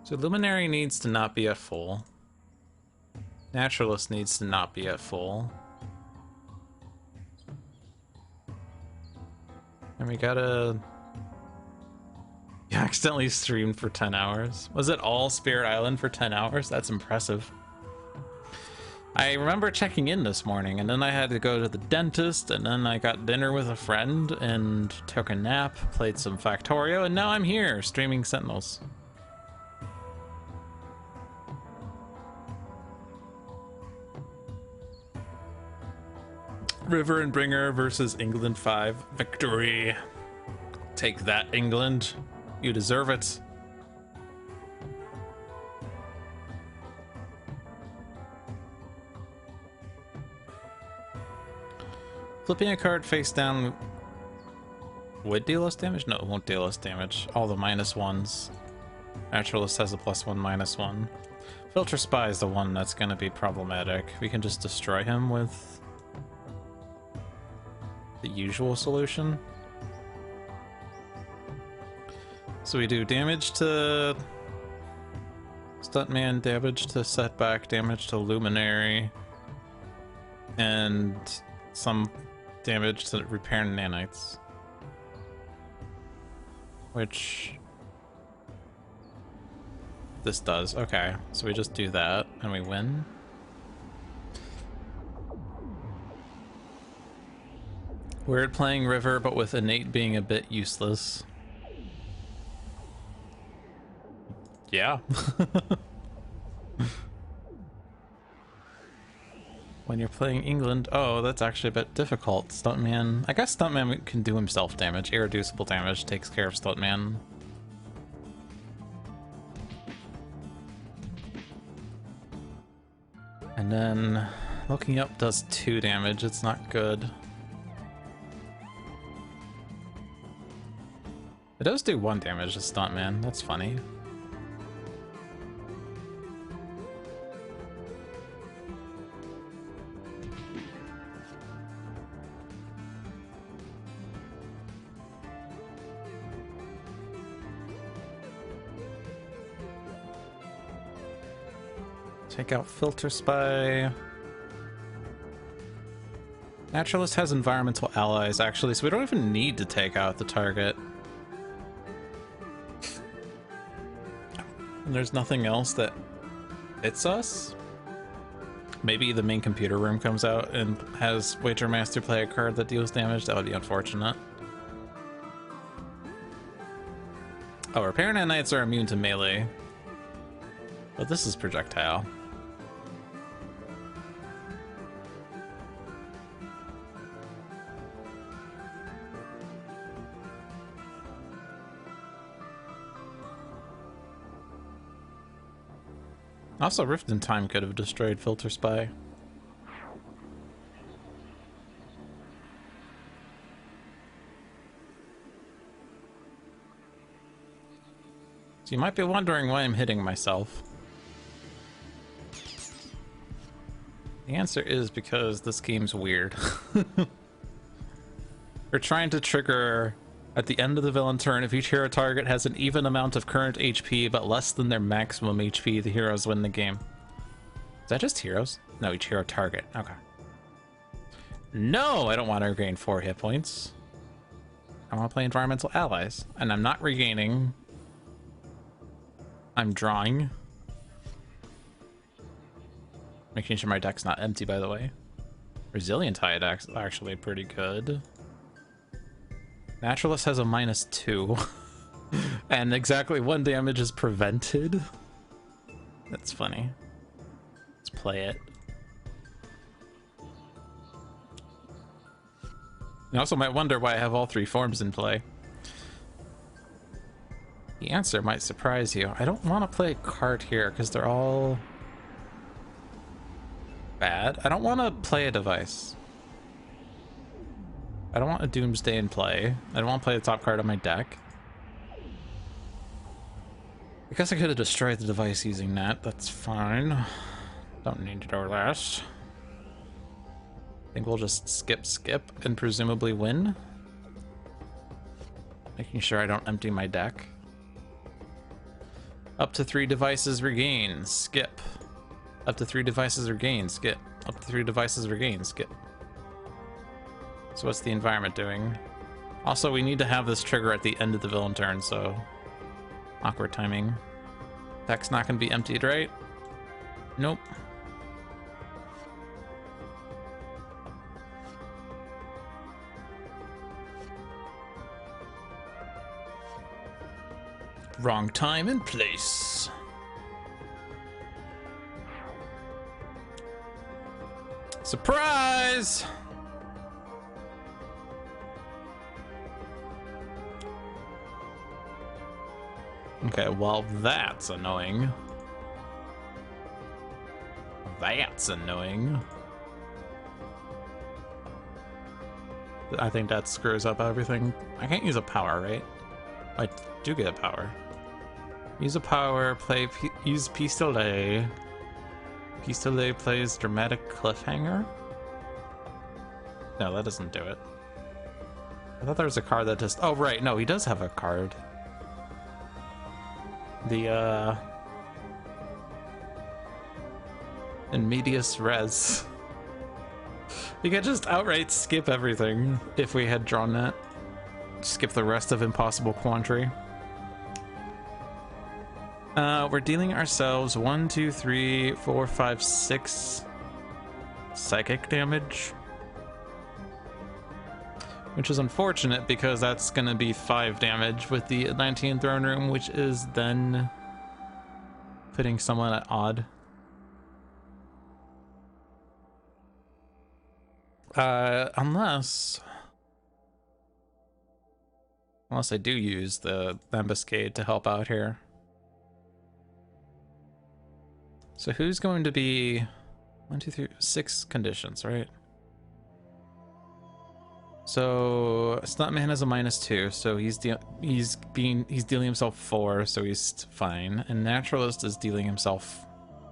So Luminary needs to not be at full. Naturlist needs to not be at full. And we gotta... You accidentally streamed for 10 hours. Was it all Spirit Island for 10 hours? That's impressive. I remember checking in this morning, and then I had to go to the dentist, and then I got dinner with a friend, and took a nap, played some Factorio, and now I'm here, streaming Sentinels. River and Bringer versus England 5. Victory. Take that, England. You deserve it. Flipping a card face down would deal us damage? No, it won't deal us damage. All the -1s. Naturalist has a +1/-1. Filter Spy is the one that's going to be problematic. We can just destroy him with the usual solution. So we do damage to Stuntman, damage to Setback, damage to Luminary, and some damage to Repair Nanites. Which this does. Okay, so we just do that and we win. Weird playing River, but with Innate being a bit useless. Yeah. When you're playing England, oh, that's actually a bit difficult. Stuntman, I guess Stuntman can do himself damage. Irreducible damage takes care of Stuntman. And then looking up does 2 damage. It's not good. It does do 1 damage to Stuntman. That's funny. Take out Filter Spy. Naturalist has environmental allies, actually, so we don't even need to take out the target. And there's nothing else that hits us? Maybe the main computer room comes out and has Wager Master play a card that deals damage. That would be unfortunate. Oh, Repair Nanites are immune to melee. But this is projectile. Also, Rift in Time could have destroyed Filter Spy. So you might be wondering why I'm hitting myself. The answer is because this game's weird. We're trying to trigger at the end of the villain turn. If each hero target has an even amount of current HP but less than their maximum HP, the heroes win the game. Is that just heroes? No, each hero target. Okay. No, I don't want to regain 4 hit points. I want to play environmental allies. And I'm not regaining. I'm drawing. Making sure my deck's not empty, by the way. Resilient Tide actually pretty good. Naturalist has a -2. And exactly 1 damage is prevented. That's funny. Let's play it. You also might wonder why I have all 3 forms in play. The answer might surprise you. I don't want to play a card here because they're all bad. I don't want to play a device. I don't want a Doomsday in play. I don't want to play the top card on my deck. I guess I could have destroyed the device using that. That's fine. Don't need to do this. I think we'll just skip and presumably win. Making sure I don't empty my deck. Up to 3 devices regain, skip. Up to 3 devices regain, skip. Up to 3 devices regain, skip. So what's the environment doing? Also, we need to have this trigger at the end of the villain turn, so awkward timing. Deck's not going to be emptied, right? Nope. Wrong time and place. Surprise! Okay, well, that's annoying. That's annoying. I think that screws up everything. I can't use a power, right? I do get a power. Use a power, use Pistolet. Pistolet plays Dramatic Cliffhanger? No, that doesn't do it. I thought there was a card that just... Oh, right, no, he does have a card. The, in medias res. You could just outright skip everything if we had drawn that. Skip the rest of Impossible Quandary. We're dealing ourselves 1, 2, 3, 4, 5, 6 psychic damage. Which is unfortunate because that's going to be 5 damage with the Atlantean Throne Room, which is then putting someone at odd. Unless I do use the Ambuscade to help out here. So who's going to be 1, 2, 3, 6 conditions, right? So Stuntman has a -2, so he's dealing himself 4, so he's fine. And Naturalist is dealing himself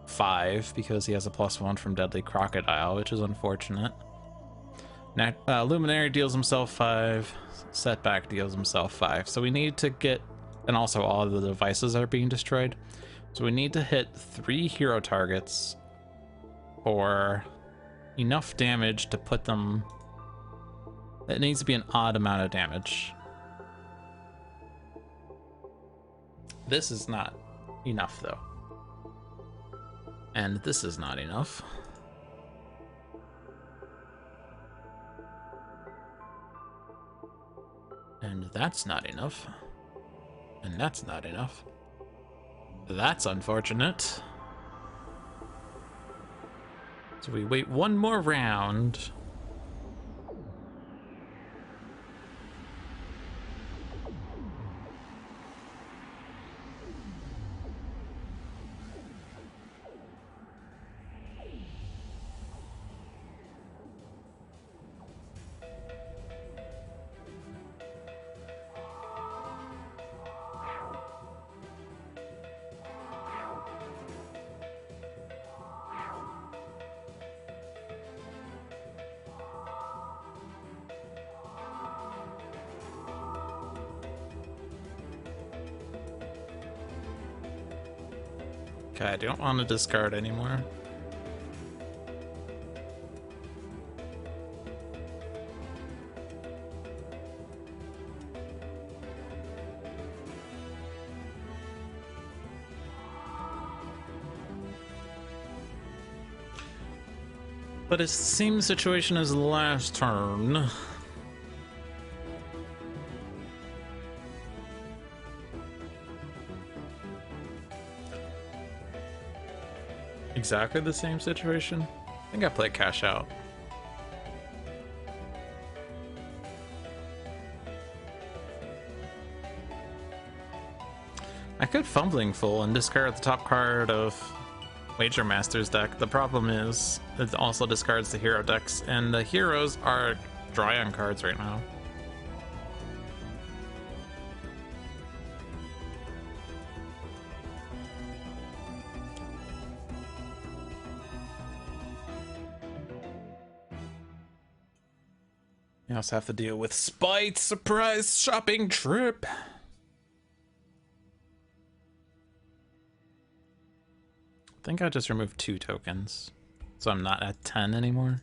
5 because he has a +1 from Deadly Crocodile, which is unfortunate. Luminary deals himself 5. Setback deals himself 5. So we need to get, and also all of the devices are being destroyed. So we need to hit 3 hero targets for enough damage to put them... It needs to be an odd amount of damage. This is not enough, though. And this is not enough. And that's not enough. And that's not enough. That's unfortunate. So we wait one more round. Okay, I don't want to discard anymore. But it's the same situation as last turn. Exactly the same situation? I think I play cash out. I could Fumbling Fool and discard the top card of Wager Master's deck. The problem is it also discards the hero decks, and the heroes are dry on cards right now. You also have to deal with Spite Surprise Shopping Trip. I think I just removed 2 tokens, so I'm not at 10 anymore.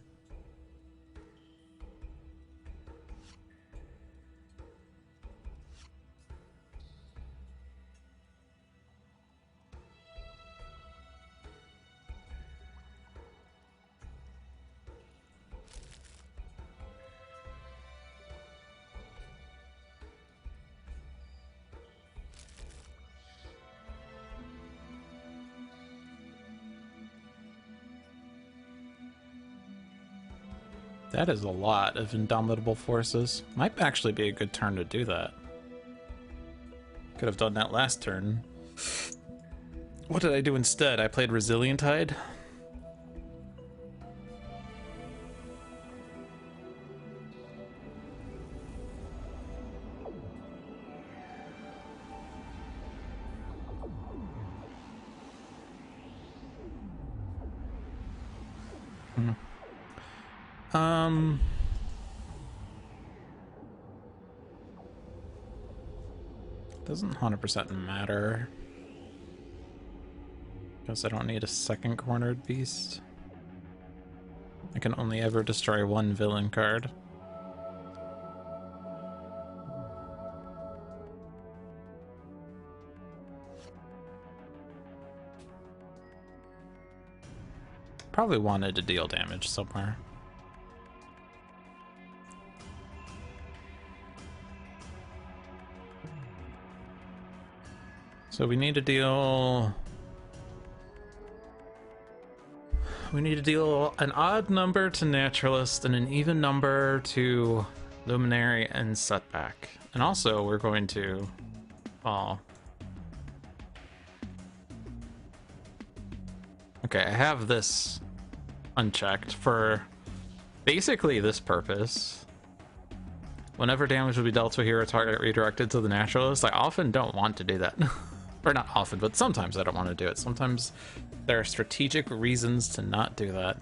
That is a lot of Indomitable Forces. Might actually be a good turn to do that. Could have done that last turn. What did I do instead? I played Resilient Tide. Doesn't 100% matter because I don't need a second cornered beast. I can only ever destroy 1 villain card. Probably wanted to deal damage somewhere. So we need to deal... an odd number to Naturlist and an even number to Luminary and Setback. And also we're going to fall. Okay, I have this unchecked for basically this purpose. Whenever damage will be dealt to a hero target redirected to the Naturalist, I often don't want to do that. Or not often, but sometimes I don't want to do it. Sometimes there are strategic reasons to not do that.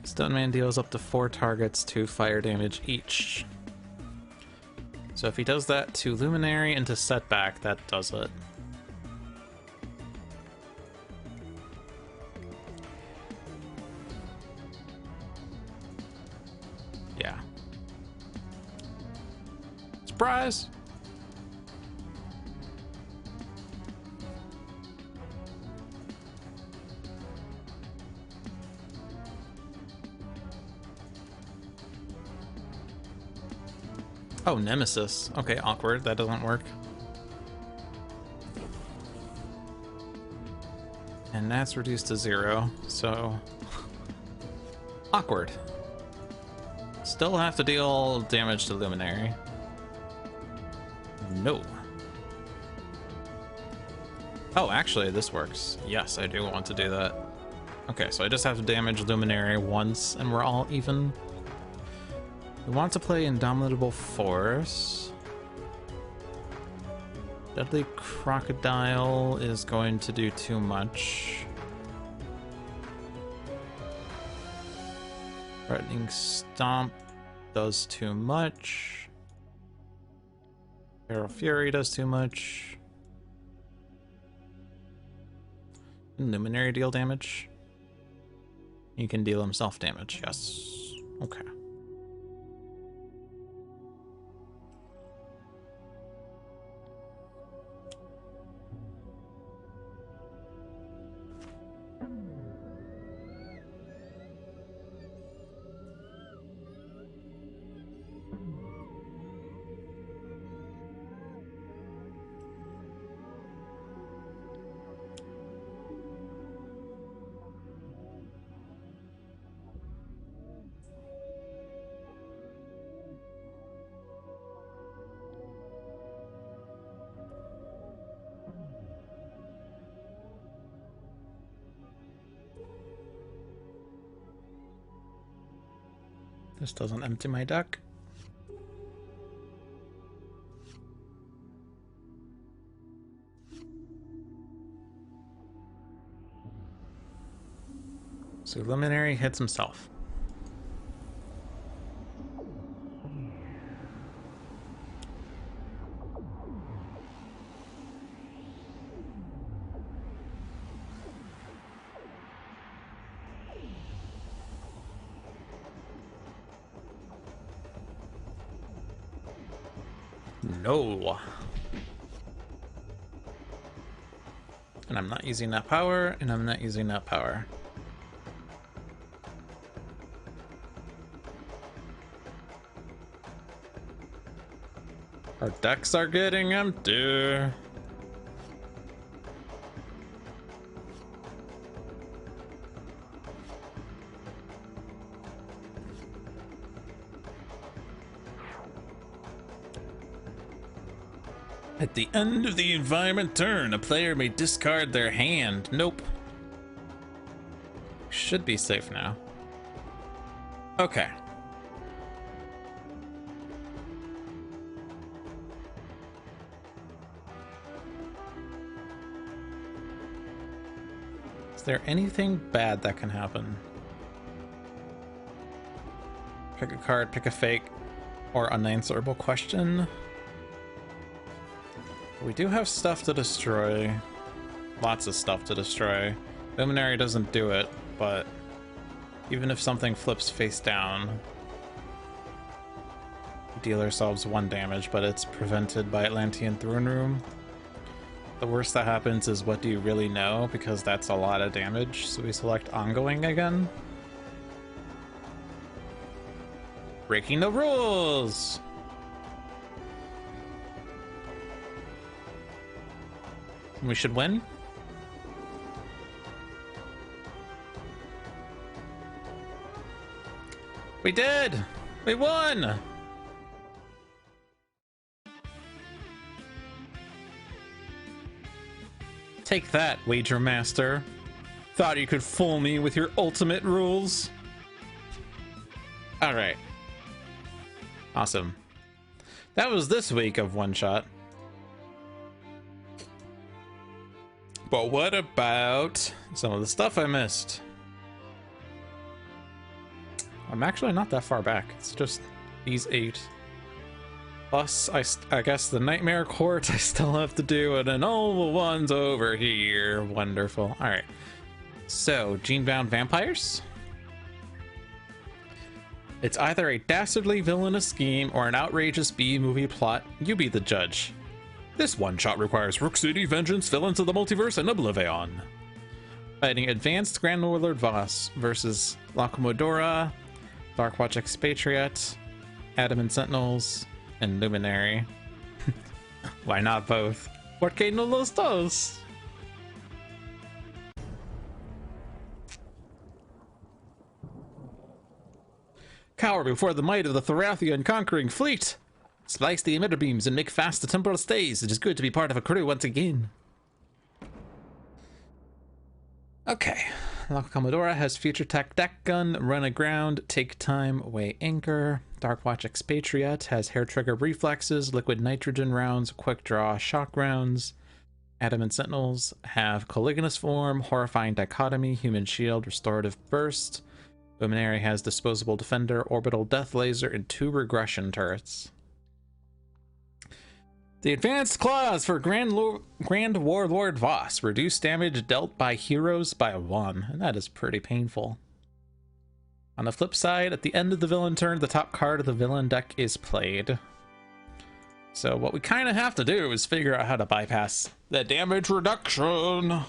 Stuntman deals up to 4 targets, 2 fire damage each. So if he does that to Luminary and to Setback, that does it. Surprise! Oh, Nemesis. Okay, awkward. That doesn't work. And that's reduced to 0, so... awkward. Still have to deal damage to Luminary. No. Oh, actually, this works. Yes, I do want to do that. Okay, so I just have to damage Luminary once, and we're all even. We want to play Indomitable Force. Deadly Crocodile is going to do too much. Threatening Stomp does too much. Feral Fury does too much. Can Luminary deal damage? He can deal himself damage, yes. Okay. This doesn't empty my deck. So Luminary hits himself. No. And I'm not using that power, and I'm not using that power. Our decks are getting empty. At the end of the environment turn, a player may discard their hand. Nope. Should be safe now. Okay. Is there anything bad that can happen? Pick a card, pick a fake, or unanswerable question. We do have stuff to destroy. Lots of stuff to destroy. Luminary doesn't do it, but even if something flips face down, we deal ourselves 1 damage, but it's prevented by Atlantean Throne Room. The worst that happens is what do you really know, because that's a lot of damage, so we select ongoing again. Breaking the rules! We should win. We did! We won! Take that, Wager Master. Thought you could fool me with your ultimate rules? Alright. Awesome. That was this week of One Shot. But what about some of the stuff I missed? I'm actually not that far back. It's just these 8. Plus, I guess the Nightmare Court I still have to do, and then all the ones over here. Wonderful. All right. So, Gene-bound vampires. It's either a dastardly villainous scheme or an outrageous B-movie plot. You be the judge. This one-shot requires Rook City, Vengeance, Villains of the Multiverse, and Oblivion. Fighting Advanced Grand Warlord Voss versus La Comodora, Darkwatch Expatriette, Adamant Sentinels, and Luminary. Why not both? ¿Por qué no los dos? Cower before the might of the Thorathian conquering fleet. Splice the emitter beams and make fast the temporal stays. It is good to be part of a crew once again. Okay. La Comodora has future tech deck gun, run aground, take time, weigh anchor. Darkwatch Expatriette has hair trigger reflexes, liquid nitrogen rounds, quick draw shock rounds. Adamant Sentinels have Coligonous form, horrifying dichotomy, human shield, restorative burst. Luminary has disposable defender, orbital death laser, and 2 regression turrets. The advanced clause for Grand Warlord Voss. Reduce damage dealt by heroes by 1. And that is pretty painful. On the flip side, at the end of the villain turn, the top card of the villain deck is played. So what we kind of have to do is figure out how to bypass the damage reduction.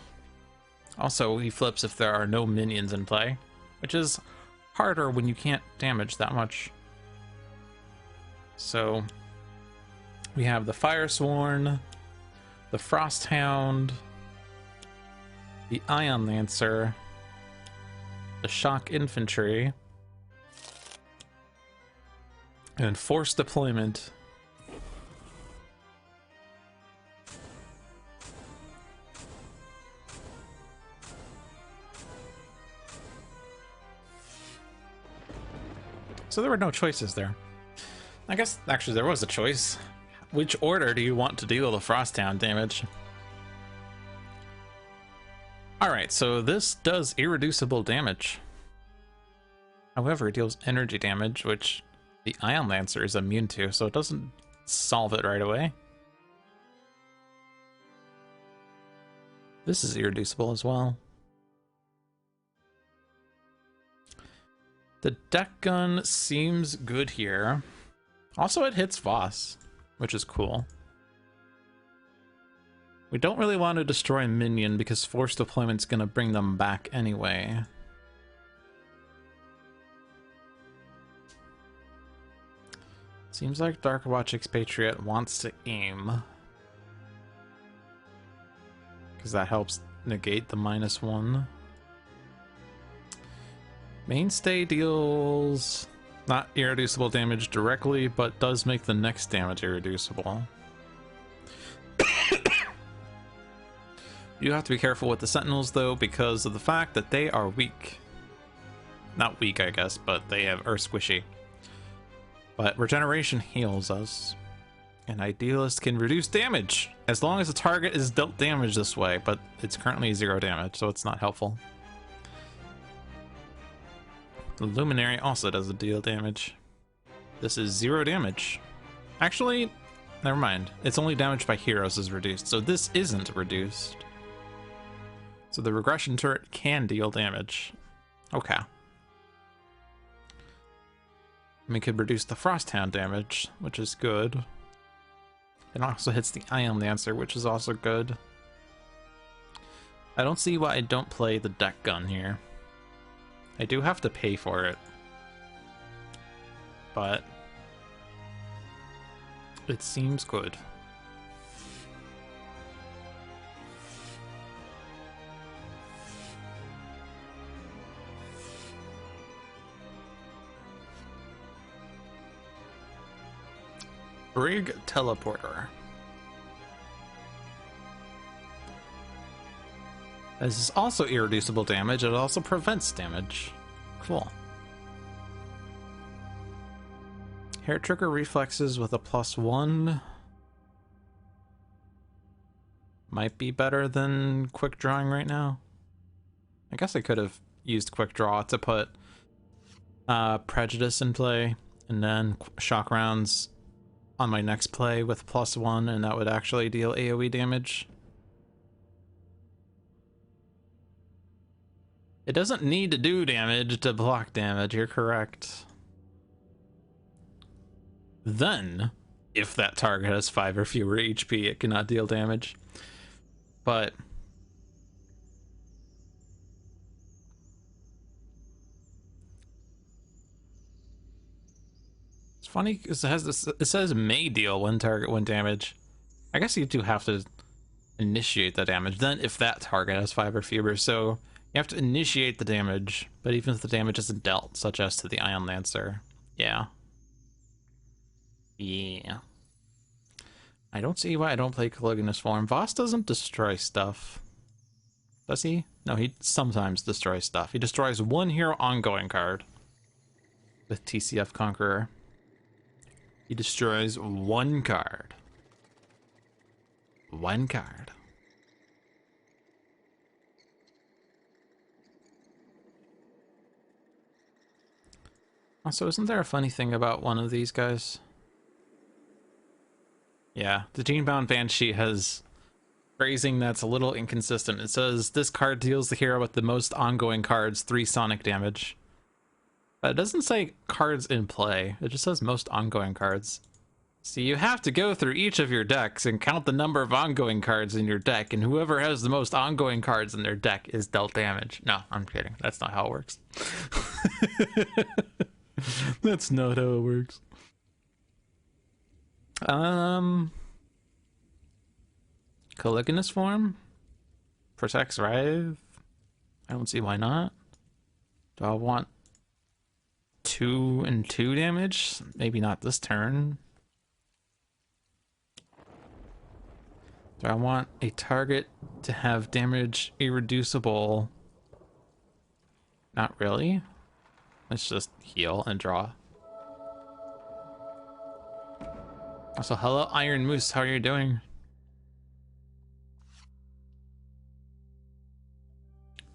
Also, he flips if there are no minions in play, which is harder when you can't damage that much. So we have the Firesworn, the Frosthound, the Ion Lancer, the Shock Infantry, and Force Deployment. So there were no choices there. I guess actually there was a choice. Which order do you want to deal the Frosthound damage? Alright, so this does irreducible damage. However, it deals energy damage, which the Ion Lancer is immune to, so it doesn't solve it right away. This is irreducible as well. The deck gun seems good here. Also, it hits Voss, which is cool. We don't really want to destroy a minion because force deployment's gonna bring them back anyway. Seems like Darkwatch Expatriette wants to aim, because that helps negate the -1. Mainstay deals not irreducible damage directly, but does make the next damage irreducible. You have to be careful with the Sentinels, though, because of the fact that they are weak. Not weak, I guess, but they are squishy. But regeneration heals us. And Idealist can reduce damage, as long as the target is dealt damage this way, but it's currently 0 damage, so it's not helpful. The Luminary also doesn't deal damage. This is 0 damage. Actually, never mind. It's only damage by heroes is reduced, so this isn't reduced. So the regression turret can deal damage. Okay. And we could reduce the Frosthound damage, which is good. It also hits the Ion Lancer, which is also good. I don't see why I don't play the deck gun here. I do have to pay for it, but it seems good. Brig Teleporter. This is also irreducible damage. It also prevents damage. Cool. Hair trigger reflexes with a +1. Might be better than quick drawing right now. I guess I could have used quick draw to put prejudice in play, and then shock rounds on my next play with +1, and that would actually deal AoE damage. It doesn't need to do damage to block damage, you're correct. Then, if that target has 5 or fewer HP, it cannot deal damage. But it's funny because it says may deal one target 1 damage. I guess you do have to initiate the damage. Then, if that target has 5 or fewer, so you have to initiate the damage, but even if the damage isn't dealt, such as to the Ion Lancer, yeah. Yeah. I don't see why I don't play Caligula's form. Voss doesn't destroy stuff. Does he? No, he sometimes destroys stuff. He destroys 1 hero ongoing card with TCF Conqueror. He destroys 1 card. 1 card. Also, isn't there a funny thing about one of these guys? Yeah, the Genebound Banshee has phrasing that's a little inconsistent. It says, this card deals the hero with the most ongoing cards 3 sonic damage. But it doesn't say cards in play. It just says most ongoing cards. So you have to go through each of your decks and count the number of ongoing cards in your deck, and whoever has the most ongoing cards in their deck is dealt damage. No, I'm kidding. That's not how it works. That's not how it works. Caligula's form protects Rive. I don't see why not. Do I want 2 and 2 damage? Maybe not this turn. Do I want a target to have damage irreducible? Not really. Let's just heal and draw. Also, hello Iron Moose, how are you doing?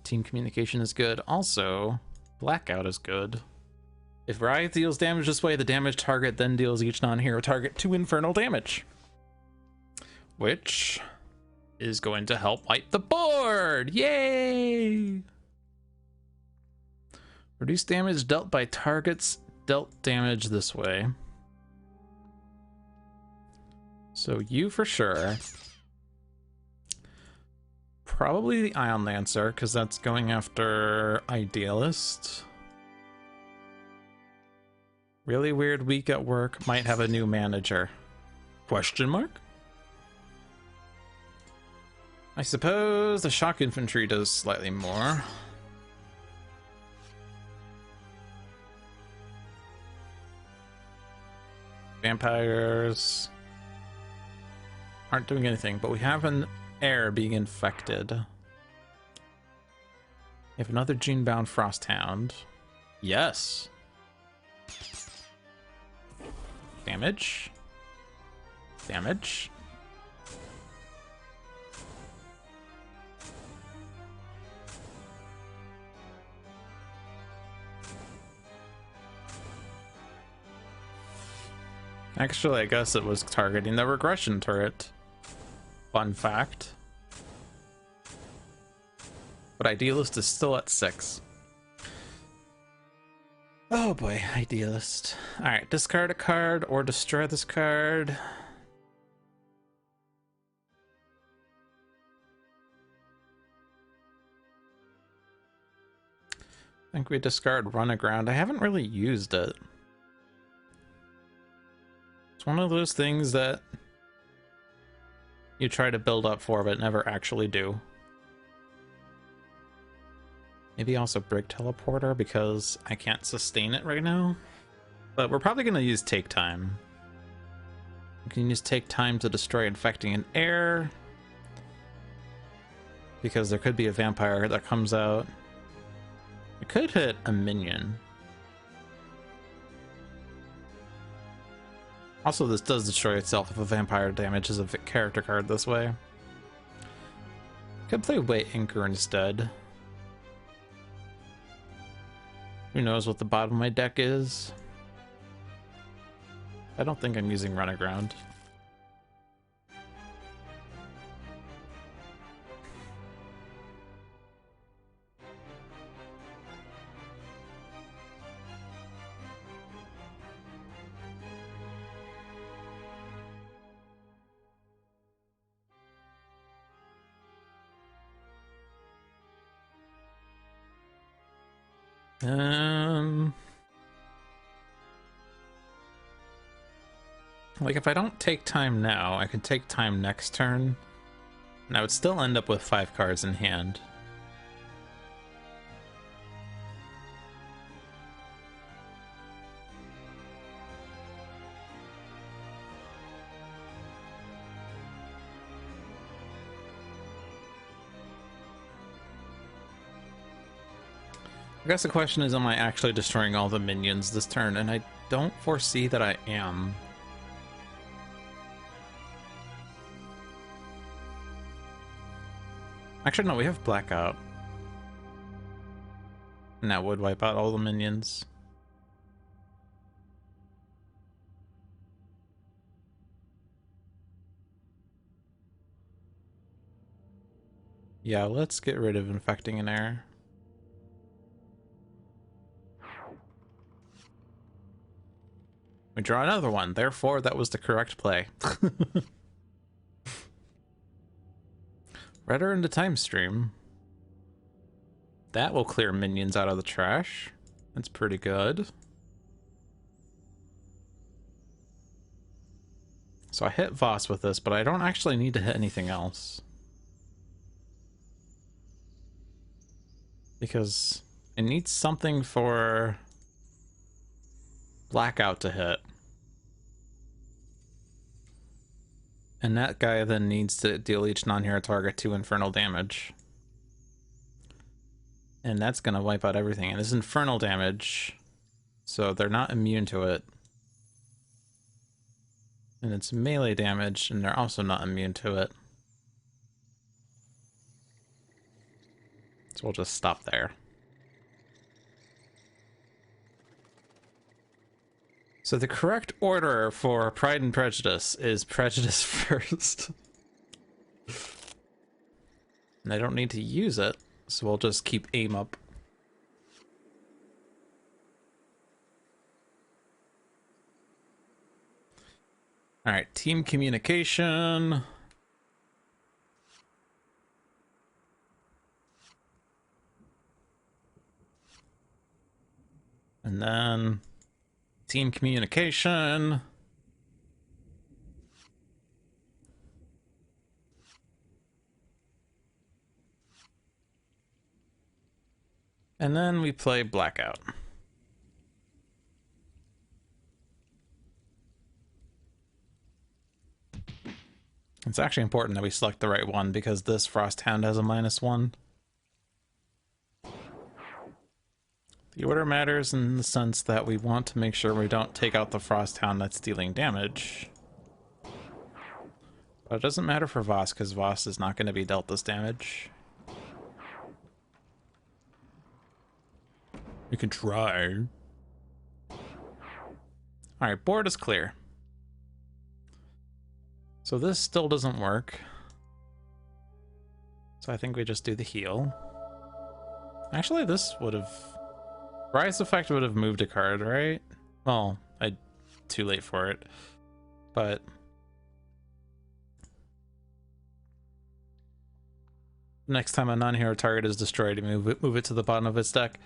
Team communication is good. Also, Blackout is good. If Riot deals damage this way, the damage target then deals each non-hero target 2 infernal damage, which is going to help wipe the board. Yay! Reduce damage dealt by targets dealt damage this way. So you for sure. Probably the Ion Lancer, because that's going after Idealist. Really weird week at work. Might have a new manager. Question mark? I suppose the Shock Infantry does slightly more. Vampires aren't doing anything, but we have an air being infected. We have another Genebound Frosthound. Yes. Damage. Damage. Actually, I guess it was targeting the regression turret. Fun fact. But Idealist is still at 6. Oh boy, Idealist. Alright, discard a card or destroy this card. I think we discard Run Aground. I haven't really used it. It's one of those things that you try to build up for but never actually do. Maybe also Brig Teleporter because I can't sustain it right now. But we're probably going to use Take Time. We can use Take Time to destroy Infecting an Air. Because there could be a vampire that comes out. It could hit a minion. Also, this does destroy itself if a vampire damages a character card this way. Could play Weight Anchor instead. Who knows what the bottom of my deck is? I don't think I'm using Run Aground. Like, if I don't take time now, I can take time next turn, and I would still end up with 5 cards in hand. I guess the question is, am I actually destroying all the minions this turn? And I don't foresee that I am. Actually, no, we have Blackout. And that would wipe out all the minions. Yeah, let's get rid of Infecting an Air. We draw another one, therefore that was the correct play. Redder into Time Stream. That will clear minions out of the trash. That's pretty good. So I hit Voss with this, but I don't actually need to hit anything else. Because I need something for Blackout to hit. And that guy then needs to deal each non-hero target 2 infernal damage. And that's going to wipe out everything. And it's infernal damage, so they're not immune to it. And it's melee damage, and they're also not immune to it. So we'll just stop there. So the correct order for Pride and Prejudice is Prejudice first. And I don't need to use it, so we'll just keep aim up. Alright, team communication. And then team communication. And then we play Blackout. It's actually important that we select the right one because this Frost Hound has a -1. The order matters in the sense that we want to make sure we don't take out the Frost Hound that's dealing damage. But it doesn't matter for Voss because Voss is not going to be dealt this damage. You can try. Alright, board is clear. So this still doesn't work. So I think we just do the heal. Actually, this would have... Rise Effect would have moved a card, right? Well, too late for it. But... next time a non-hero target is destroyed, move it to the bottom of its deck.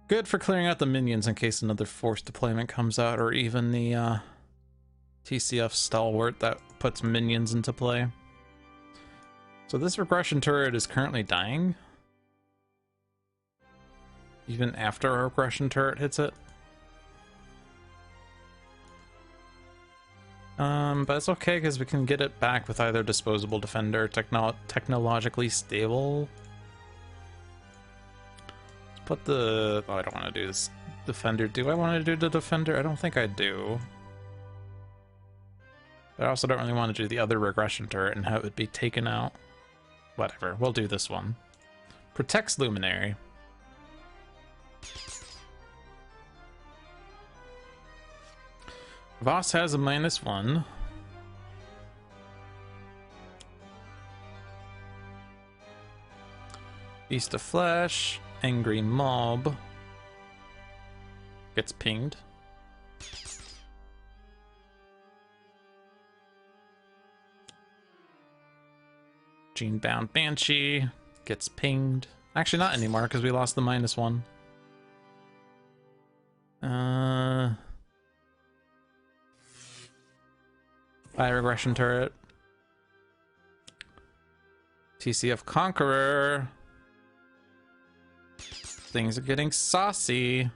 Good for clearing out the minions in case another forced deployment comes out, or even the TCF Stalwart that puts minions into play. So this regression turret is currently dying. Even after our regression turret hits it. But it's okay because we can get it back with either disposable defender or technologically stable. Let's put the... oh, I don't want to do this defender. Do I want to do the defender? I don't think I do. But I also don't really want to do the other regression turret and have it be taken out. Whatever, we'll do this one. Protects Luminary. Voss has a -1. Beast of Flesh, Angry Mob. Gets pinged. Gene-bound Banshee gets pinged. Actually, not anymore because we lost the -1. Buy regression turret. TCF Conqueror. Things are getting saucy.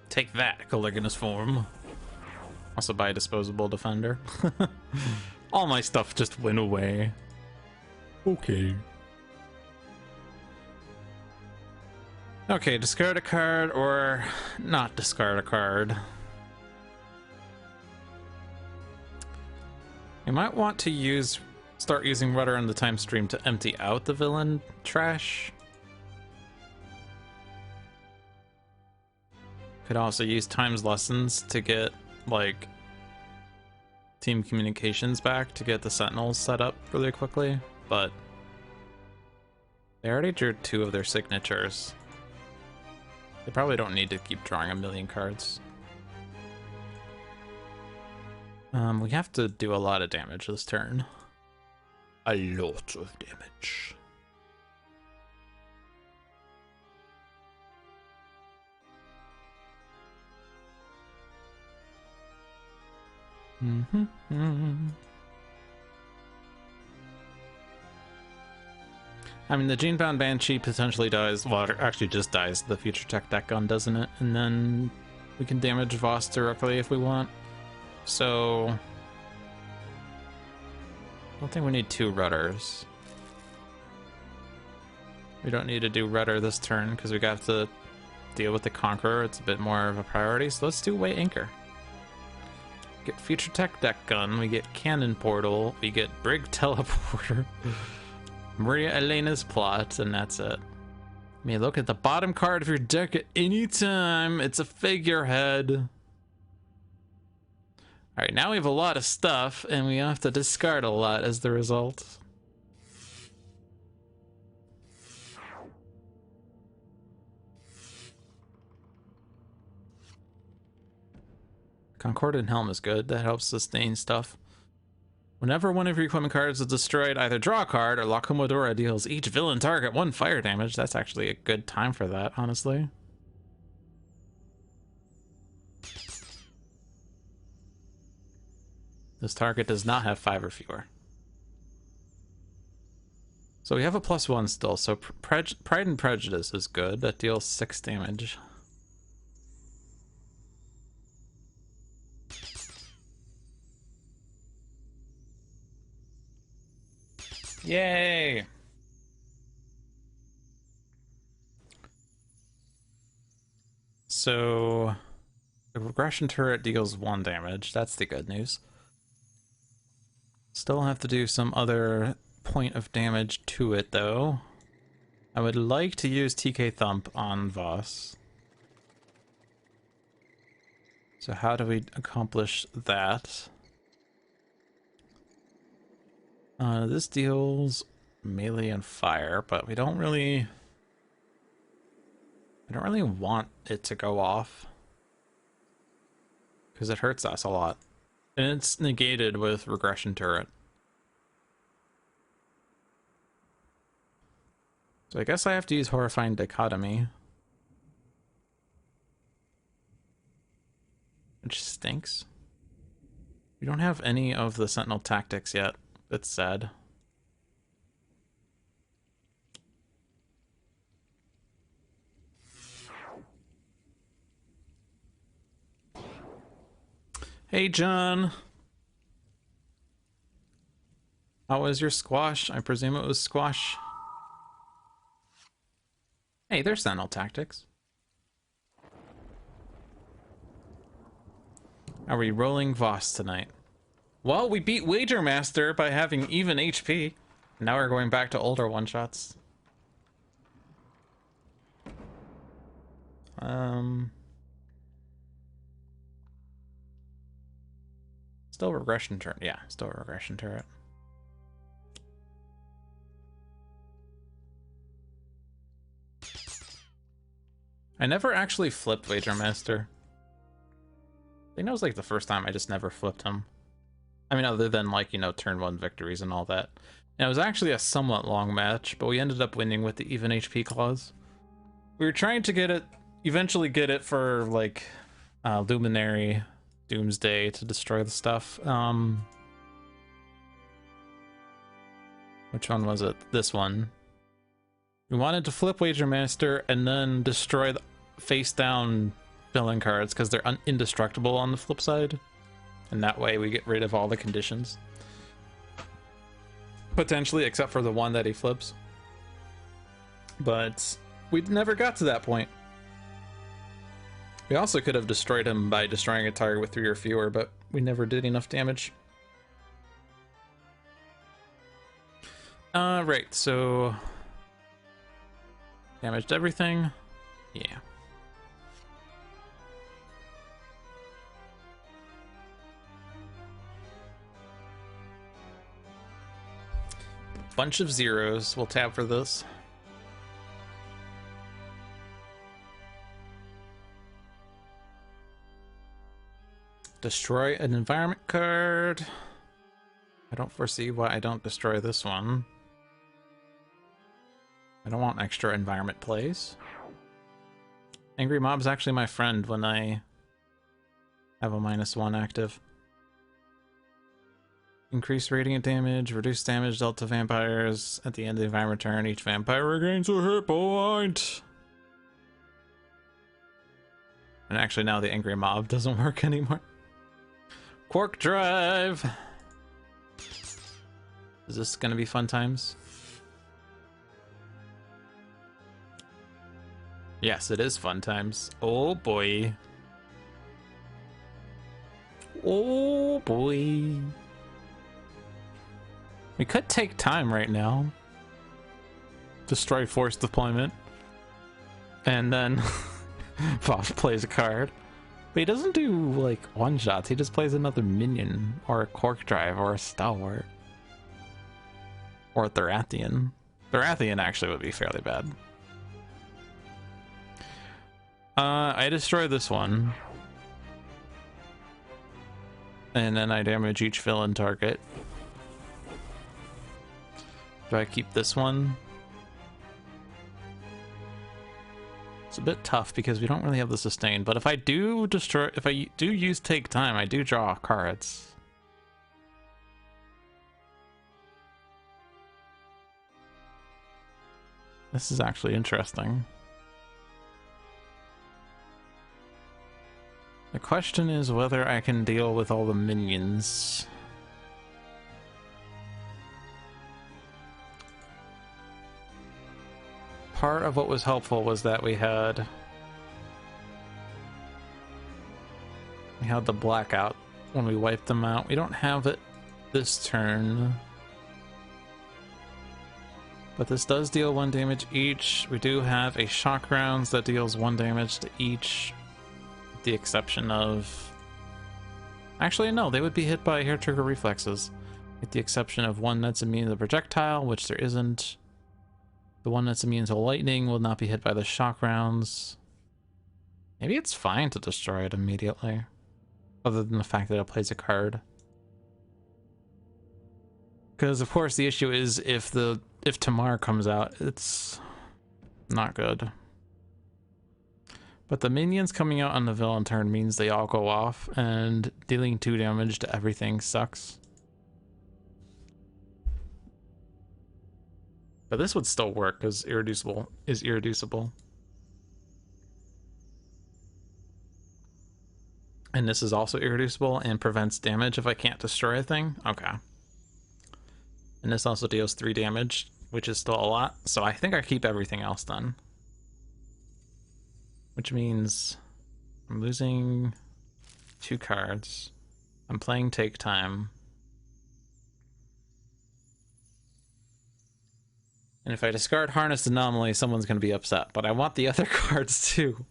Take that, Caligula's form. Also buy a disposable defender. All my stuff just went away. Okay. Okay, discard a card or not discard a card. You might want to start using Rudder in the time stream to empty out the villain trash. Could also use Time's Lessons to get, like, team communications back to get the Sentinels set up really quickly, but they already drew 2 of their signatures. They probably don't need to keep drawing a million cards. We have to do a lot of damage this turn. A lot of damage. I mean, the Genebound Banshee potentially dies. Well, it actually just dies the Future Tech deck gun, doesn't it? And then we can damage Voss directly if we want. So I don't think we need 2 Rudders. We don't need to do Rudder this turn because we got to deal with the Conqueror. It's a bit more of a priority. So let's do Weight Anchor. Get Future Tech deck gun. We get Cannon Portal. We get Brig Teleporter. Maria Elena's Plot, and that's it. You may look at the bottom card of your deck at any time. It's a figurehead. Alright, now we have a lot of stuff, and we have to discard a lot as the result. Concordant Helm is good. That helps sustain stuff. Whenever one of your equipment cards is destroyed, either draw a card or La Comodora deals each villain target 1 fire damage. That's actually a good time for that, honestly. This target does not have 5 or fewer. So we have a +1 still, so Pride and Prejudice is good. That deals 6 damage. Yay! So the regression turret deals 1 damage. That's the good news. Still have to do some other point of damage to it, though. I would like to use TK Thump on Voss. So how do we accomplish that? This deals melee and fire, but we don't really... I don't really want it to go off. Because it hurts us a lot. And it's negated with regression turret. So I guess I have to use Horrifying Dichotomy. Which stinks. We don't have any of the Sentinel tactics yet. That's sad. Hey, John. How was your squash? I presume it was squash. Hey, there's Sentinel tactics. Are we rolling Voss tonight? Well, we beat Wager Master by having even HP. Now we're going back to older one-shots. Still regression turret. Yeah, still regression turret. I never actually flipped Wager Master. I think that was like the first time I just never flipped him. I mean, other than, like, turn 1 victories and all that. And it was actually a somewhat long match, but we ended up winning with the even HP clause. We were trying to eventually get it for, like, Luminary, Doomsday to destroy the stuff. Which one was it? This one. We wanted to flip Wager Master and then destroy the face-down villain cards because they're indestructible on the flip side. And that way we get rid of all the conditions. Potentially, except for the one that he flips. But we never got to that point. We also could have destroyed him by destroying a target with 3 or fewer, but we never did enough damage. Right, so... damaged everything? Yeah. Bunch of zeros. We'll tab for this. Destroy an environment card. I don't foresee why I don't destroy this one. I don't want extra environment plays. Angry Mob's actually my friend when I have a -1 active. Increase radiant damage, reduce damage dealt to vampires. At the end of the environment turn, each vampire regains a hit point. And actually now the Angry Mob doesn't work anymore. Quark Drive! Is this gonna be fun times? Yes, it is fun times. Oh boy. Oh boy. We could take time right now. Destroy force deployment. And then Voss plays a card. But he doesn't do, like, one-shots. He just plays another minion. Or a Quark Drive. Or a Stalwart. Or a Therathian. Therathian actually would be fairly bad. I destroy this one. And then I damage each villain target. Do I keep this one? It's a bit tough because we don't really have the sustain, but if I do destroy, if I do use take time, I do draw cards. This is actually interesting. The question is whether I can deal with all the minions. Part of what was helpful was that we had the blackout when we wiped them out. We don't have it this turn. But this does deal 1 damage each. We do have a shock rounds that deals 1 damage to each. With the exception of... Actually, no, they would be hit by hair trigger reflexes. With the exception of one that's immune to the projectile, which there isn't. The one that's immune to lightning will not be hit by the shock rounds. Maybe it's fine to destroy it immediately. Other than the fact that it plays a card. Because of course the issue is if Tamar comes out, it's not good. But the minions coming out on the villain turn means they all go off, and dealing 2 damage to everything sucks. But this would still work because irreducible is irreducible. And this is also irreducible and prevents damage if I can't destroy a thing. Okay. And this also deals 3 damage, which is still a lot. So I think I keep everything else then. Which means I'm losing 2 cards. I'm playing Take Time. And if I discard Harness Anomaly, someone's going to be upset. But I want the other cards too.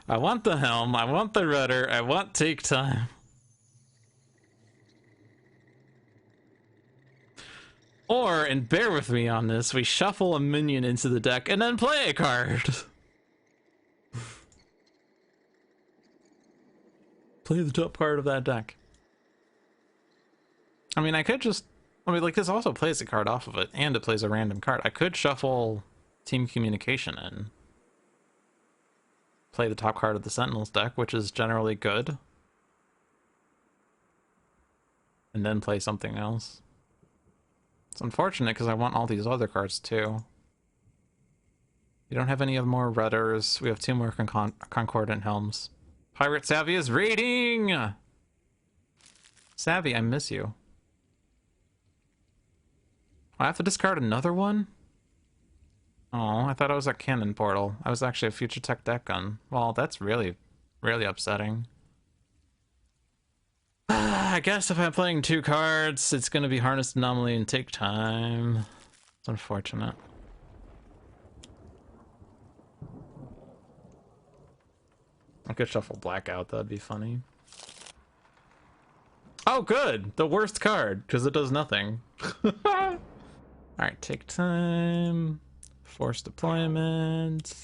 I want the Helm, I want the Rudder, I want Take Time. Or, and bear with me on this, we shuffle a minion into the deck and then play a card. Play the top card of that deck. I mean, I could just... I mean, like, this also plays a card off of it, and it plays a random card. I could shuffle Team Communication in. Play the top card of the Sentinels deck, which is generally good. And then play something else. It's unfortunate because I want all these other cards too. We don't have any of more Redders. We have 2 more Concordant Helms. Pirate Savvy is raiding! Savvy, I miss you. I have to discard another one? Oh, I thought I was at Cannon Portal. I was actually a Future Tech deck gun. Well, that's really, really upsetting. I guess if I'm playing 2 cards, it's going to be Harnessed Anomaly and take time. It's unfortunate. I could shuffle Blackout, that'd be funny. Oh, good! The worst card, because it does nothing. Alright, take time. Force deployment.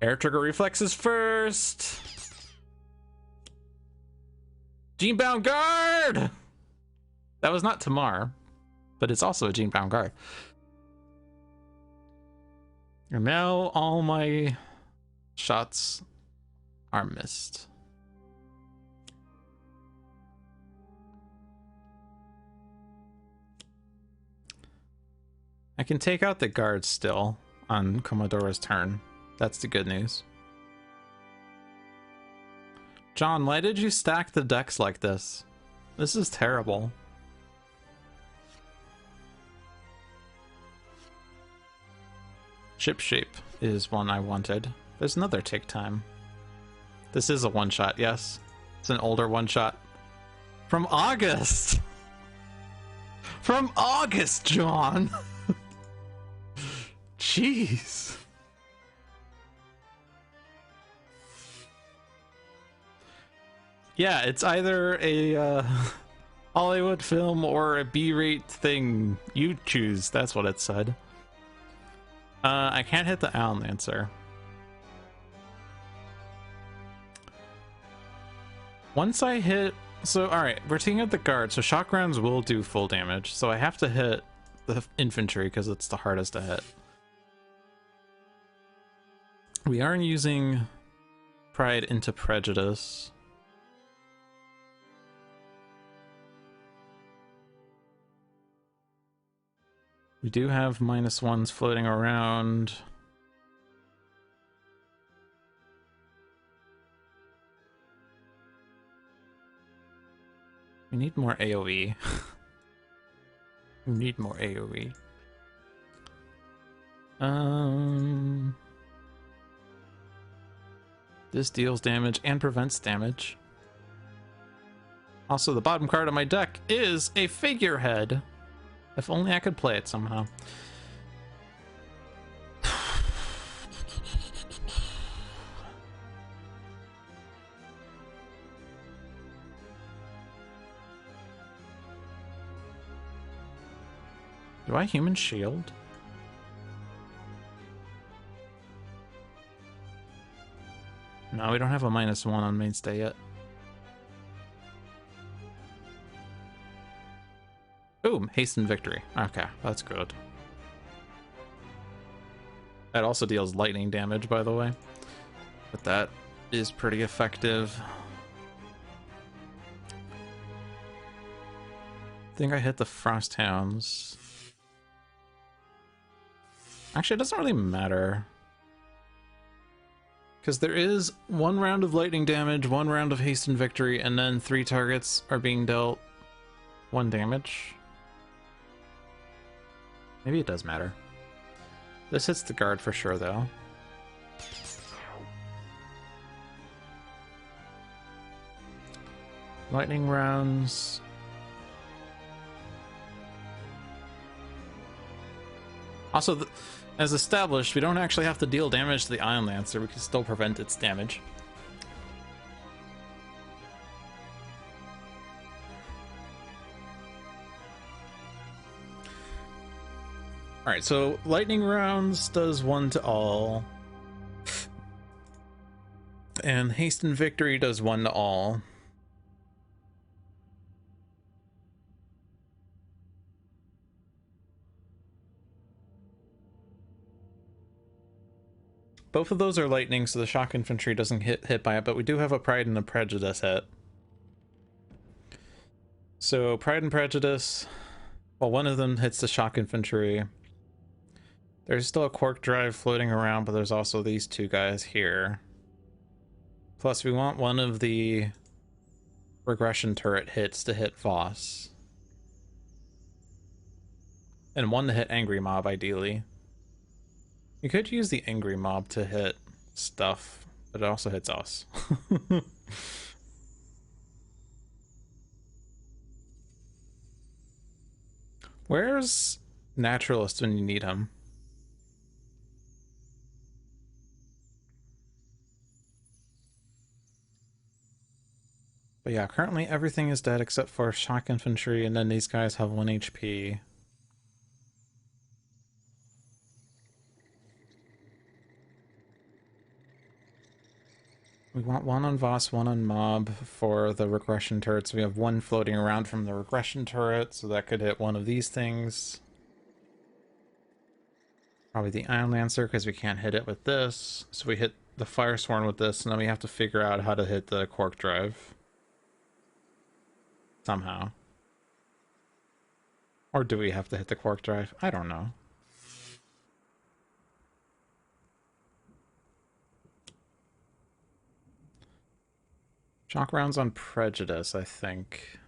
Air Trigger Reflexes first! Genebound Guard! That was not Tamar, but it's also a Genebound Guard. And now all my shots are missed. I can take out the guards still on Comodora's turn. That's the good news. John, why did you stack the decks like this? This is terrible. Ship Shape is one I wanted. There's another Take Time. This is a one-shot, yes. It's an older one-shot. From August! From August, John! Jeez. Yeah, it's either a Hollywood film or a B-rate thing. You choose. That's what it said. I can't hit the Owl Lancer. Once I hit... So, alright, we're taking out the guard, so shock rounds will do full damage. So I have to hit the infantry because it's the hardest to hit. We are using Pride into Prejudice. We do have -1s floating around. We need more AoE. We need more AoE. This deals damage and prevents damage. Also, the bottom card of my deck is a figurehead. If only I could play it somehow. Do I human shield? No, we don't have a -1 on mainstay yet. Boom, hasten victory. Okay, that's good. That also deals lightning damage, by the way. But that is pretty effective. I think I hit the Frost Hounds. Actually, it doesn't really matter. Because there is 1 round of lightning damage, 1 round of hasten victory, and then 3 targets are being dealt 1 damage. Maybe it does matter. This hits the guard for sure, though. Lightning rounds. Also, as established, we don't actually have to deal damage to the Ion Lancer. We can still prevent its damage. Alright, so lightning rounds does 1 to all. And hasten victory does 1 to all. Both of those are lightning, so the shock infantry doesn't hit by it, but we do have a Pride and a Prejudice hit. So Pride and Prejudice, well, one of them hits the shock infantry. There's still a Quark Drive floating around, but there's also these two guys here. Plus, we want one of the regression turret hits to hit Voss. And one to hit Angry Mob, ideally. You could use the Angry Mob to hit stuff, but it also hits us. Where's Naturlist when you need him? But yeah, currently everything is dead except for shock infantry, and then these guys have 1 HP. We want one on Voss, one on Mob for the regression turrets. We have one floating around from the regression turret, so that could hit one of these things. Probably the Iron Lancer, because we can't hit it with this. So we hit the Firesworn with this, and then we have to figure out how to hit the Quark Drive. Somehow. Or do we have to hit the Quark Drive? I don't know. Shock rounds on Prejudice, I think.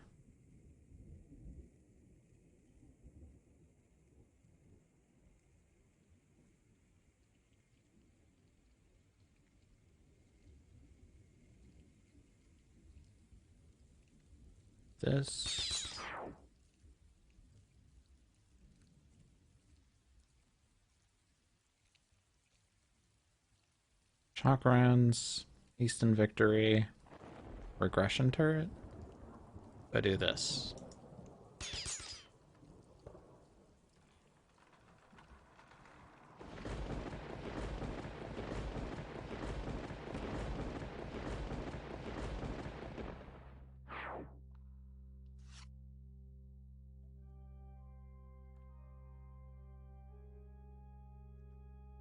This. Shock rounds, Easton Victory, regression turret. I do this.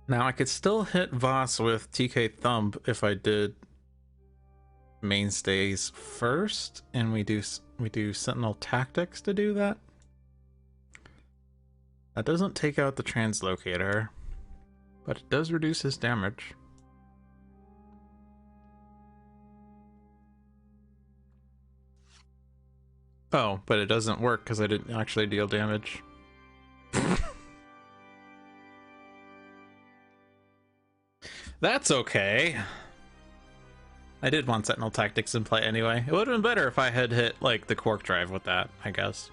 Now I could still hit Voss with TK Thump if I did mainstays first, and we do Sentinel Tactics to do that. That doesn't take out the translocator, but it does reduce his damage. Oh, but it doesn't work because I didn't actually deal damage. That's okay. I did want Sentinel Tactics in play anyway. It would have been better if I had hit, like, the Quark Drive with that, I guess.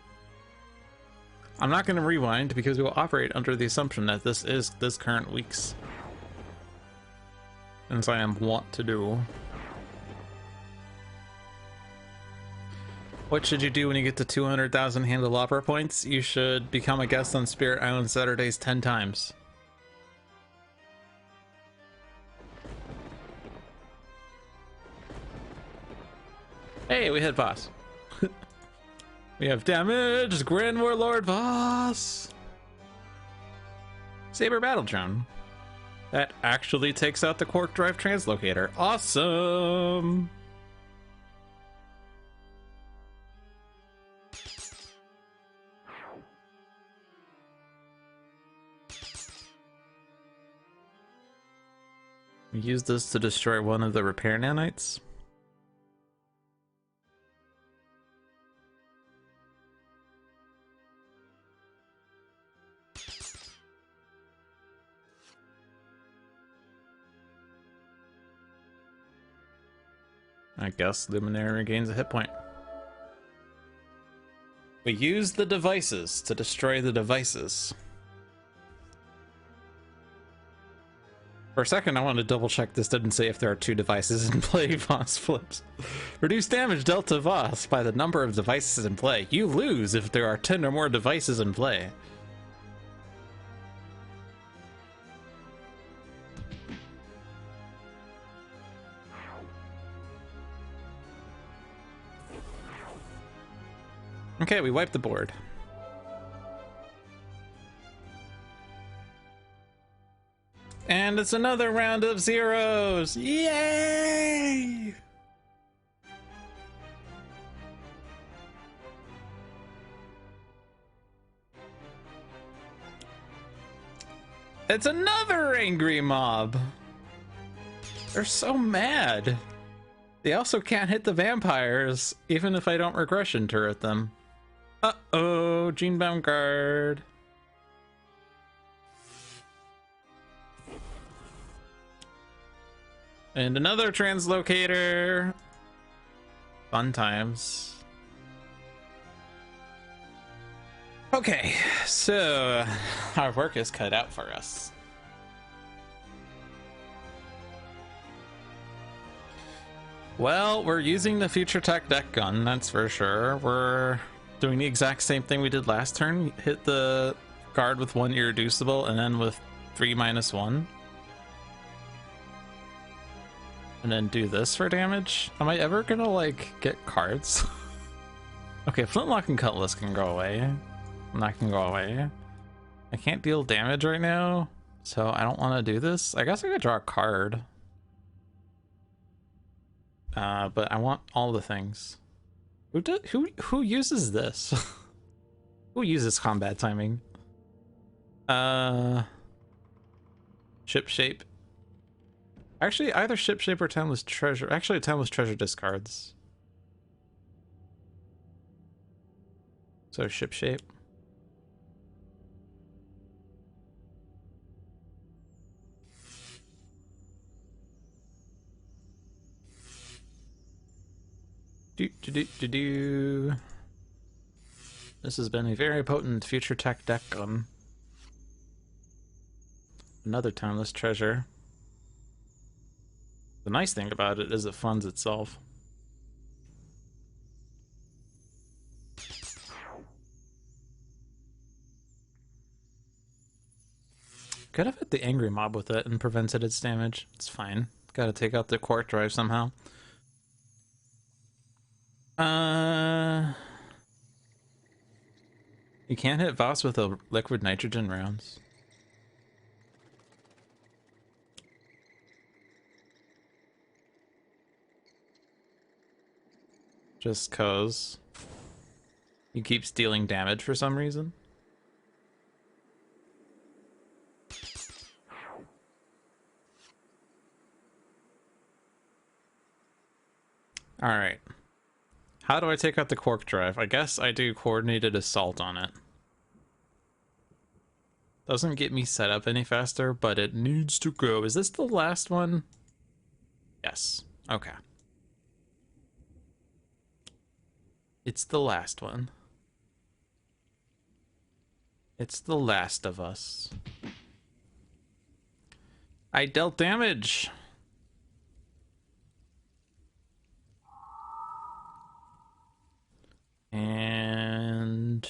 I'm not going to rewind because we will operate under the assumption that this is this current week's. As I am wont to do. What should you do when you get to 200,000 Handelabra points? You should become a guest on Spirit Island Saturdays 10 times. Hey, we hit Voss. We have damage, Grand Warlord Voss. Saber Battle Drone. That actually takes out the Quark Drive Translocator. Awesome! We use this to destroy one of the repair nanites. I guess Luminary regains a hit point. We use the devices to destroy the devices. For a second, I wanted to double check this didn't say if there are 2 devices in play. Voss flips. Reduce damage dealt to Voss by the number of devices in play. You lose if there are 10 or more devices in play. Okay, we wiped the board. And And it's another round of zeros! Yay! It's another angry mob! They're so mad. They also can't hit the vampires, even if I don't regression turret them. Uh-oh, Genebound Guard. And another translocator. Fun times. Okay, so our work is cut out for us. Well, we're using the Future Tech deck gun, that's for sure. We're doing the exact same thing we did last turn. Hit the guard with 1 irreducible and then with 3-1. And then do this for damage. Am I ever gonna, like, get cards? Okay, Flintlock and Cutlass can go away. And that can go away. I can't deal damage right now, so I don't want to do this. I guess I could draw a card. But I want all the things. Who uses this? Who uses combat timing? Ship shape. Actually, either ship shape or Timeless Treasure. Actually, Timeless Treasure discards. So ship shape. This has been a very potent Future Tech deck gun. Another Timeless Treasure. The nice thing about it is it funds itself. Could have hit the Angry Mob with it and prevented its damage. It's fine. Gotta take out the Quark Drive somehow. You can't hit Voss with a liquid nitrogen rounds. Just cause he keeps dealing damage for some reason. Alright. How do I take out the Quark Drive? I guess I do coordinated assault on it. Doesn't get me set up any faster, but it needs to go. Is this the last one? Yes. Okay. It's the last one. It's the last of us. I dealt damage. And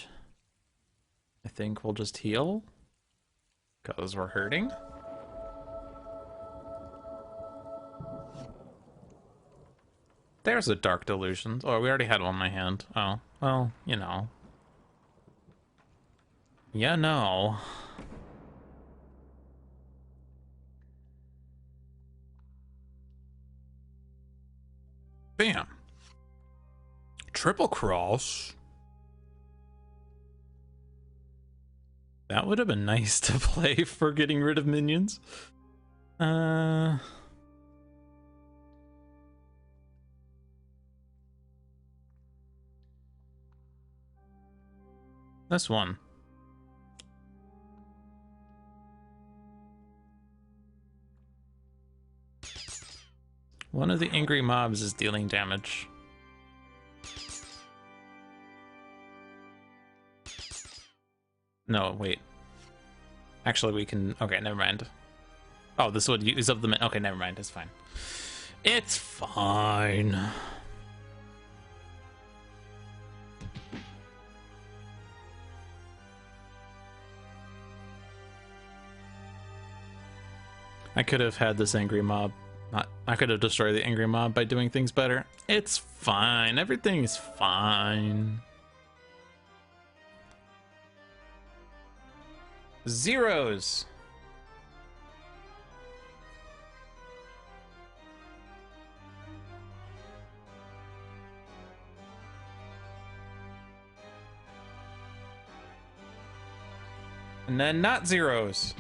I think we'll just heal because we're hurting. There's a Dark Delusions. Oh, we already had one in my hand. Oh, well, you know. Yeah, no. Bam. Triple Cross. That would have been nice to play for getting rid of minions. This one. One of the angry mobs is dealing damage. No, wait. Actually, we can... Okay, never mind. Oh, this would use up the... Okay, never mind. It's fine. It's fine. I could have had this angry mob. I could have destroyed the angry mob by doing things better. It's fine. Everything's fine. Zeros. And then not zeros.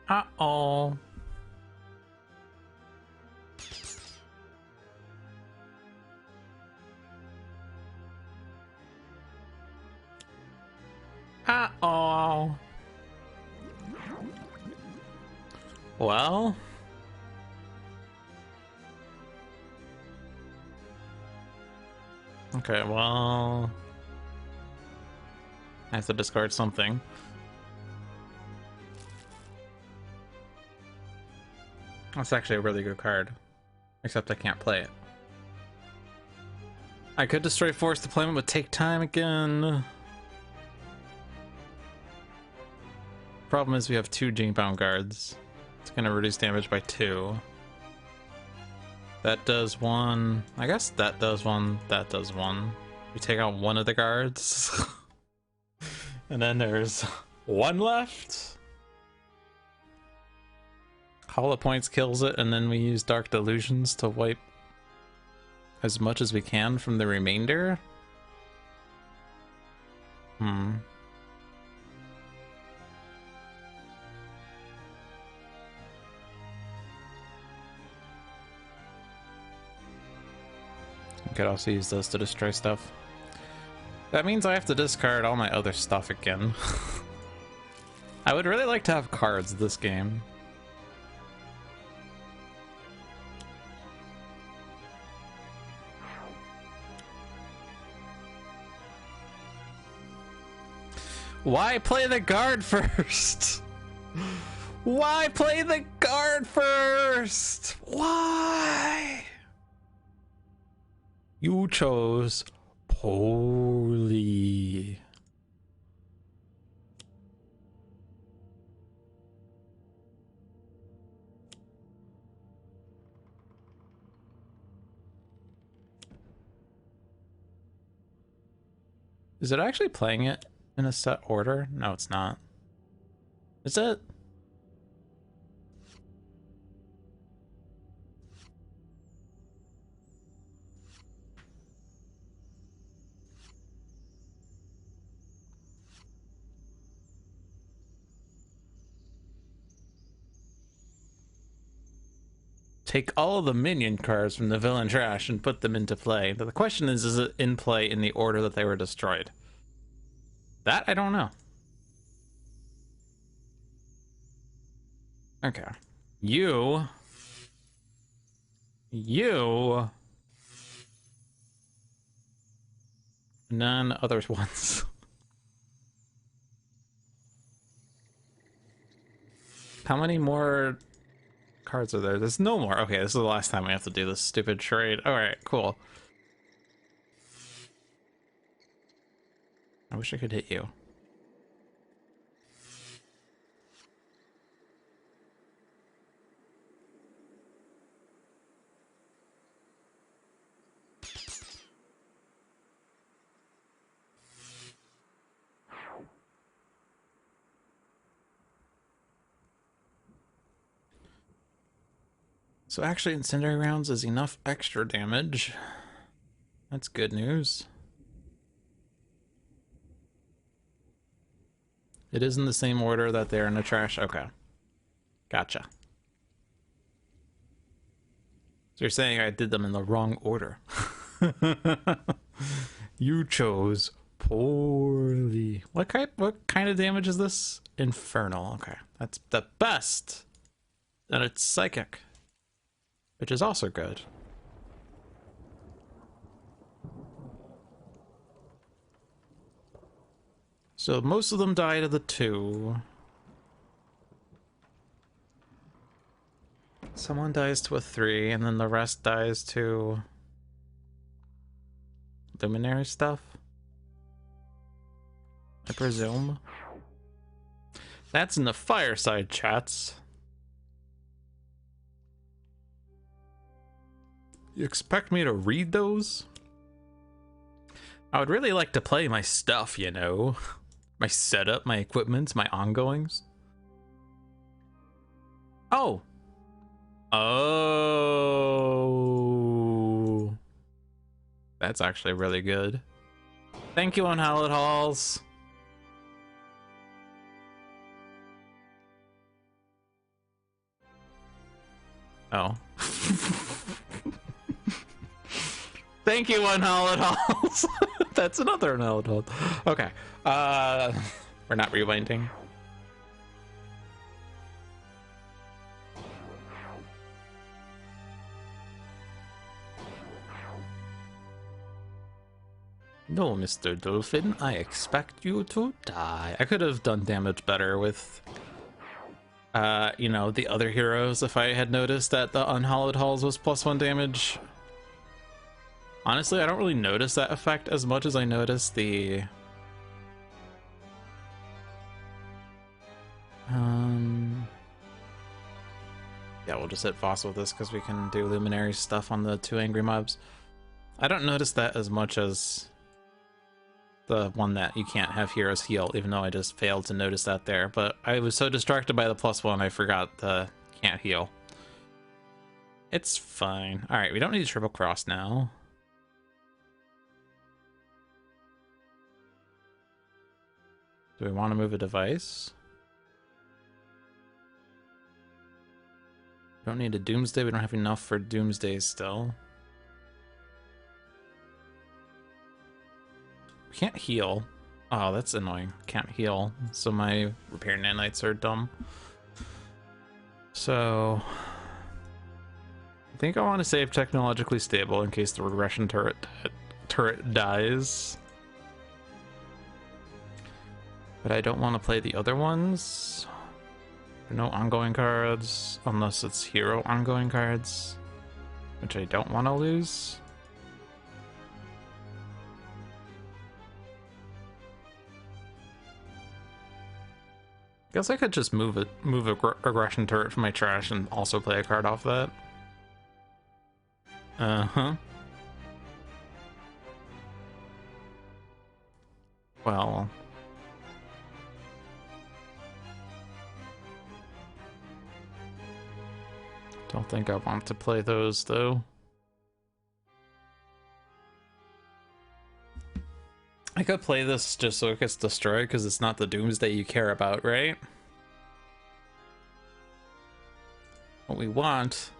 Uh-oh. Uh-oh. Well. Okay, well. I have to discard something. That's actually a really good card. Except I can't play it. I could destroy force deployment, but take time again. Problem is we have 2 Jinbound guards. It's gonna reduce damage by 2. That does 1. I guess that does 1. That does 1. We take out 1 of the guards. And then there's 1 left. Hollow Points kills it, and then we use Dark Delusions to wipe as much as we can from the remainder. I could also use those to destroy stuff. That means I have to discard all my other stuff again. I would really like to have cards this game. Why play the guard first? Why play the guard first? Why? You chose poorly. Is it actually playing it in a set order? No, it's not. Is it? Take all of the minion cards from the villain trash and put them into play. But the question is it in play in the order that they were destroyed? That I don't know. Okay. You. None other ones. How many more cards are there? There's no more. Okay, this is the last time we have to do this stupid charade. Alright, cool. I wish I could hit you. So actually incendiary rounds is enough extra damage. That's good news. It is in the same order that they're in the trash. Okay. Gotcha. So you're saying I did them in the wrong order. You chose poorly. What kind of damage is this? Infernal. Okay. That's the best. And it's psychic, which is also good. So most of them die to the 2. Someone dies to a 3, and then the rest dies to Luminary stuff, I presume. That's in the fireside chats. You expect me to read those? I would really like to play my stuff, you know. My setup, my equipment, my ongoings. Oh. Oh. That's actually really good. Thank you, Unhallowed Halls. Oh. Thank you, Unhallowed Halls. That's another Unhallowed Hall. Okay. We're not rewinding. No, Mr. Dolphin, I expect you to die. I could have done damage better with, you know, the other heroes if I had noticed that the Unhallowed Halls was +1 damage. Honestly, I don't really notice that effect as much as I notice the... Yeah, we'll just hit Voss with this because we can do Luminary stuff on the 2 angry mobs. I don't notice that as much as the one that you can't have heroes heal, even though I just failed to notice that there. But I was so distracted by the +1, I forgot the can't heal. It's fine. Alright, we don't need triple cross now. Do we want to move a device? We don't need a Doomsday. We don't have enough for Doomsday still. We can't heal. Oh, that's annoying. Can't heal. So my repair nanites are dumb. So I think I want to save technologically stable in case the regression turret dies. But I don't want to play the other ones. No ongoing cards, unless it's hero ongoing cards, which I don't want to lose. Guess I could just move a aggression turret from my trash and also play a card off that. Uh-huh. Well... Don't think I want to play those, though. I could play this just so it gets destroyed, because it's not the Doomsday you care about, right? What we want...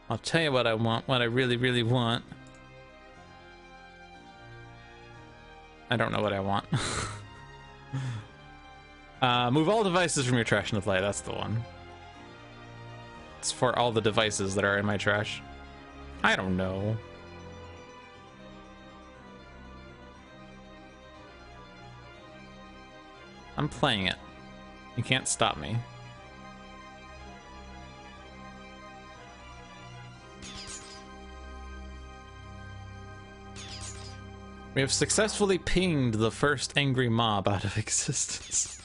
I'll tell you what I want, what I really, really want. I don't know what I want. Move all devices from your trash into play, that's the one. It's for all the devices that are in my trash. I don't know. I'm playing it. You can't stop me. We have successfully pinged the first angry mob out of existence.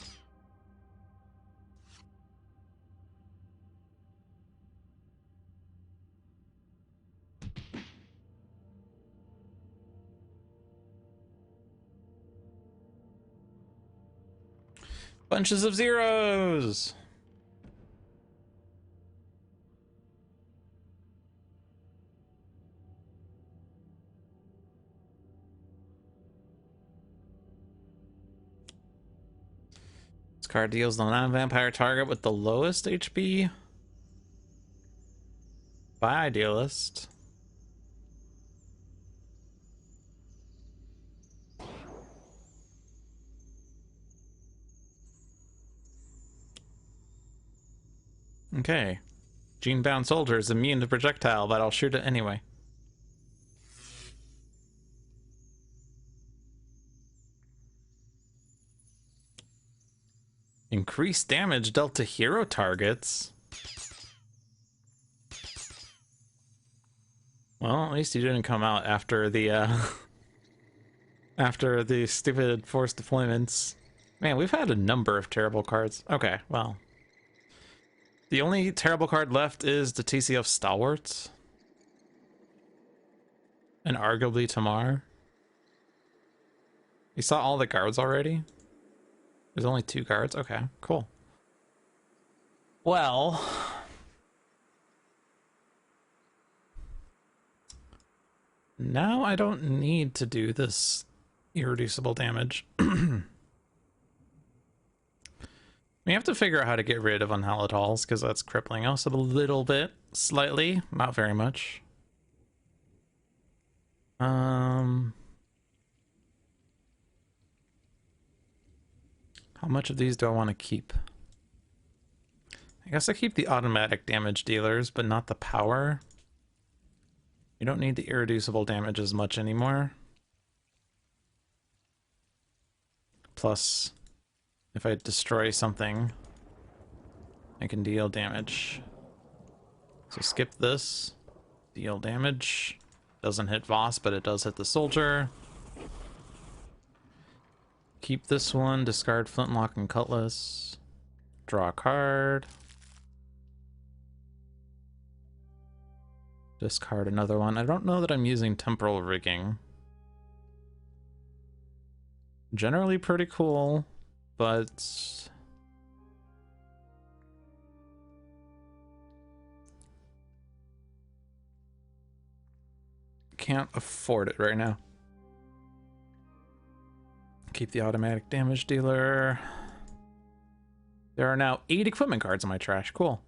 Bunches of zeros! This card deals the non-vampire target with the lowest HP by Idealist. Okay. Gene-bound soldier is immune to projectile, but I'll shoot it anyway. Increased damage dealt to hero targets. Well, at least he didn't come out after the after the stupid forced deployments. Man, we've had a number of terrible cards. Okay, well. The only terrible card left is the TCF Stalwarts. And arguably Tamar. You saw all the guards already? There's only 2 guards? Okay, cool. Well... now I don't need to do this irreducible damage. We have to figure out how to get rid of Unhalatols, because that's crippling us a little bit. Slightly. Not very much. How much of these do I want to keep? I guess I keep the automatic damage dealers, but not the power. You don't need the irreducible damage as much anymore. Plus, if I destroy something, I can deal damage. So skip this. Deal damage. Doesn't hit Voss, but it does hit the soldier. Keep this one. Discard Flintlock and Cutlass. Draw a card. Discard another one. I don't know that I'm using Temporal Rigging. Generally pretty cool, but... can't afford it right now. Keep the automatic damage dealer. There are now 8 equipment cards in my trash. Cool.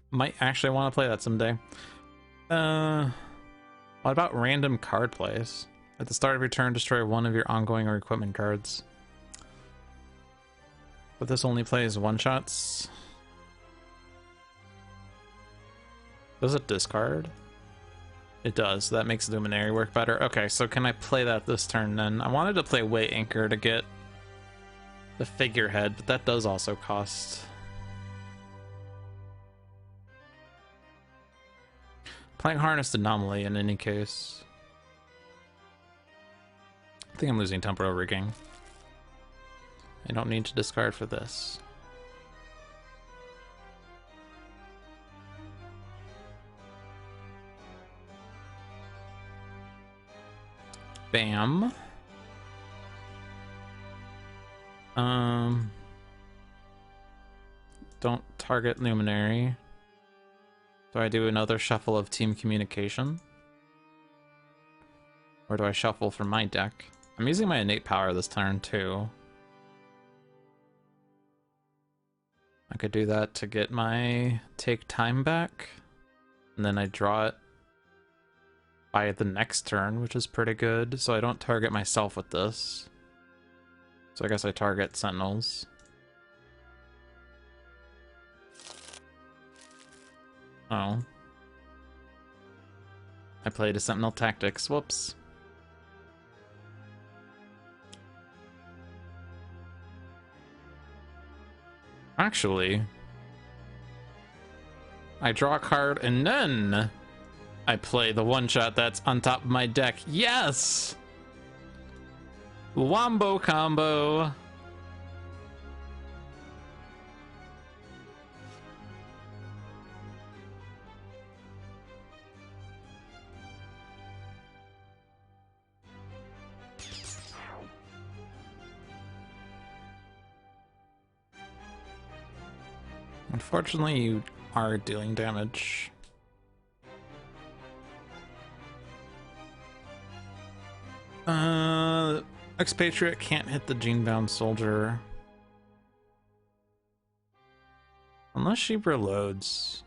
Might actually want to play that someday. What about random card plays? At the start of your turn, destroy one of your ongoing or equipment cards. But this only plays one-shots. Does it discard? It does. That makes Luminary work better. Okay, so can I play that this turn then? I wanted to play Way Anchor to get the figurehead, but that does also cost. Playing Harnessed Anomaly in any case. I think I'm losing Temporal Rigging. I don't need to discard for this. Bam. Don't target Luminary. Do I do another shuffle of Team Communication? Or do I shuffle from my deck? I'm using my innate power this turn too. I could do that to get my take time back. And then I draw it by the next turn, which is pretty good. So I don't target myself with this. So I guess I target Sentinels. Oh. I played a Sentinel Tactics. Whoops. Actually, I draw a card and then I play the one-shot that's on top of my deck. Yes! Wombo combo. Unfortunately, you are dealing damage. Expatriette can't hit the Gene-bound soldier. Unless she reloads.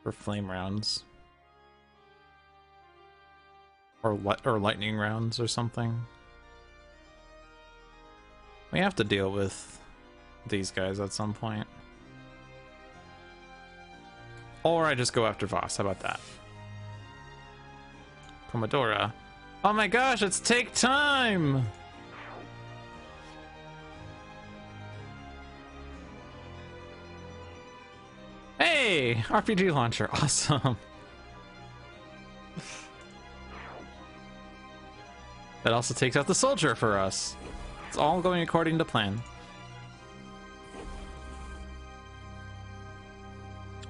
For flame rounds. Or lightning rounds or something. We have to deal with these guys at some point. Or I just go after Voss. How about that? Comodora. Oh my gosh, it's take time! Hey! RPG launcher. Awesome. That also takes out the soldier for us. It's all going according to plan.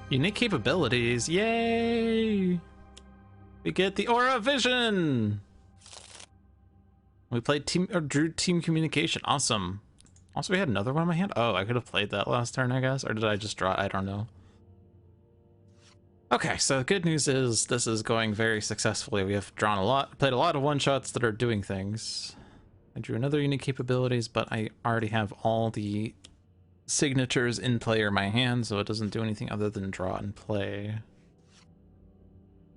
Unique capabilities, yay! We get the Aura Vision! We played team, or drew team communication, awesome. Also, we had another one in my hand. Oh, I could have played that last turn, I guess, or did I just draw it? I don't know. Okay, so the good news is this is going very successfully. We have drawn a lot, played a lot of one-shots that are doing things. I drew another unique capabilities, but I already have all the signatures in play or my hand, so it doesn't do anything other than draw and play.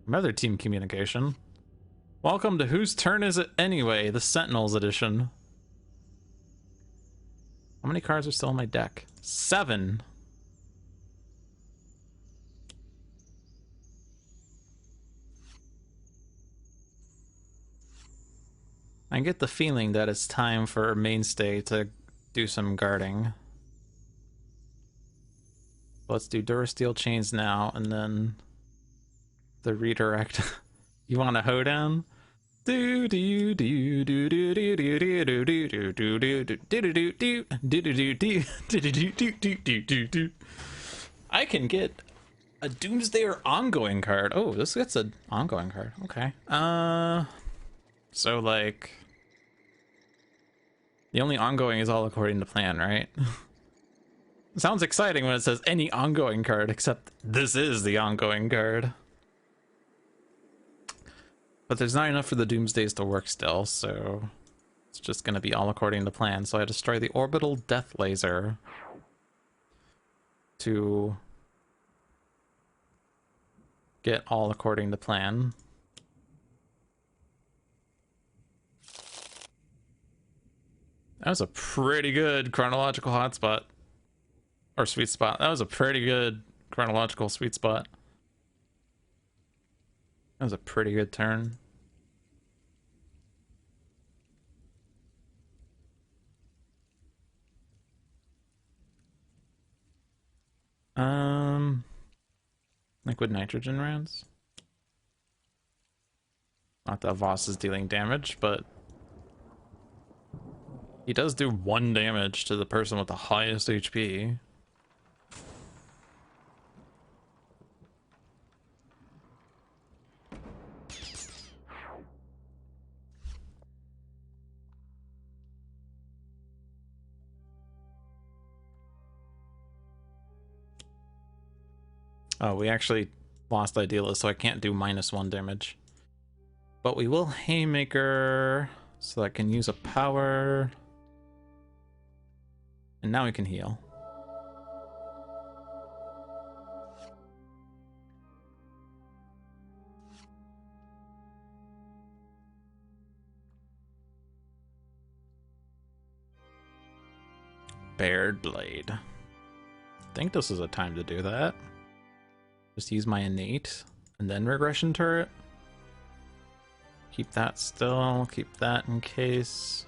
Another team communication. Welcome to Whose Turn Is It Anyway? The Sentinels edition. How many cards are still in my deck? 7. I get the feeling that it's time for Mainstay to do some guarding. Let's do Durasteel Chains now, and then the redirect. You want a hoedown? Do do do do do do do do do do do do do do do. I can get a Doomsday or ongoing card. Oh, this gets an ongoing card. Okay. So like the only ongoing is all according to plan, right? Sounds exciting when it says any ongoing card, except this is the ongoing card. But there's not enough for the Doomsdays to work still, so it's just going to be all according to plan. So I destroy the Orbital Death Laser to get all according to plan. That was a pretty good chronological hotspot. Or sweet spot. That was a pretty good chronological sweet spot. That was a pretty good turn. Liquid nitrogen rounds. Not that Voss is dealing damage, but he does do 1 damage to the person with the highest HP. Oh, we actually lost Idealist, so I can't do -1 damage. But we will Haymaker, so I can use a power. And now we can heal. Bared Blade. I think this is a time to do that. Just use my innate and then regression turret. Keep that still, keep that in case.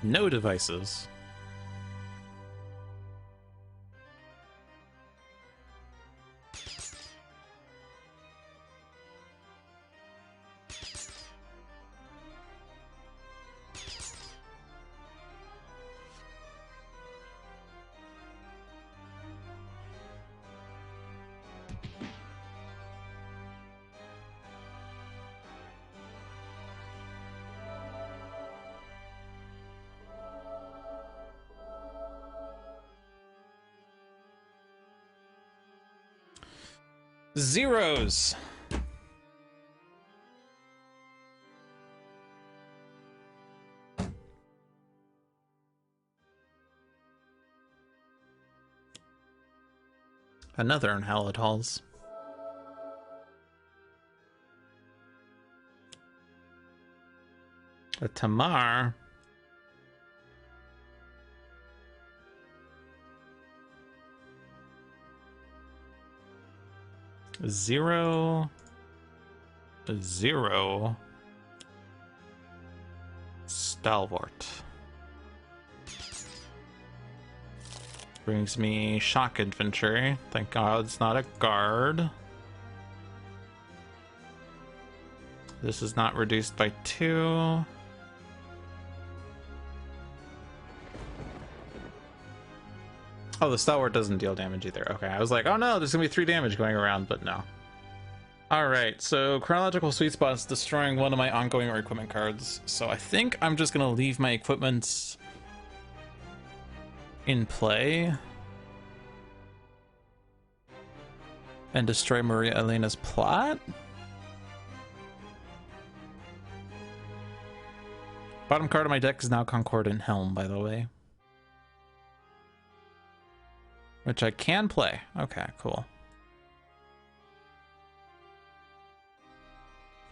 No devices. Zeros. Another Unhallowed Halls. A Tamar. Zero. Stalwart. brings me shock infantry. Thank God it's not a guard. This is not reduced by 2. Oh, the stalwart doesn't deal damage either. Okay, I was like, oh no, there's gonna be 3 damage going around, but no. Alright, so Chronological Sweet Spot is destroying one of my ongoing equipment cards. So I think I'm just gonna leave my equipment in play and destroy Maria Elena's plot. Bottom card of my deck is now Concordant Helm, by the way. Which I can play. Okay, cool.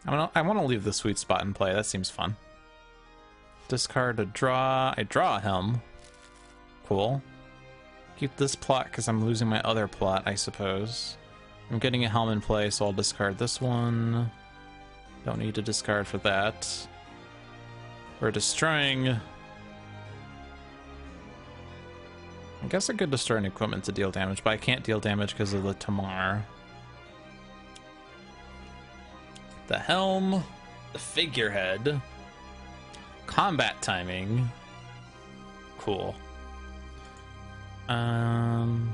I want to leave the Sweet Spot in play. That seems fun. Discard a draw. I draw a Helm. Cool. Keep this plot because I'm losing my other plot, I suppose. I'm getting a Helm in play, so I'll discard this one. Don't need to discard for that. We're destroying... I guess I could destroy an equipment to deal damage, but I can't deal damage because of the Tamar. The Helm, the Figurehead, combat timing. Cool. And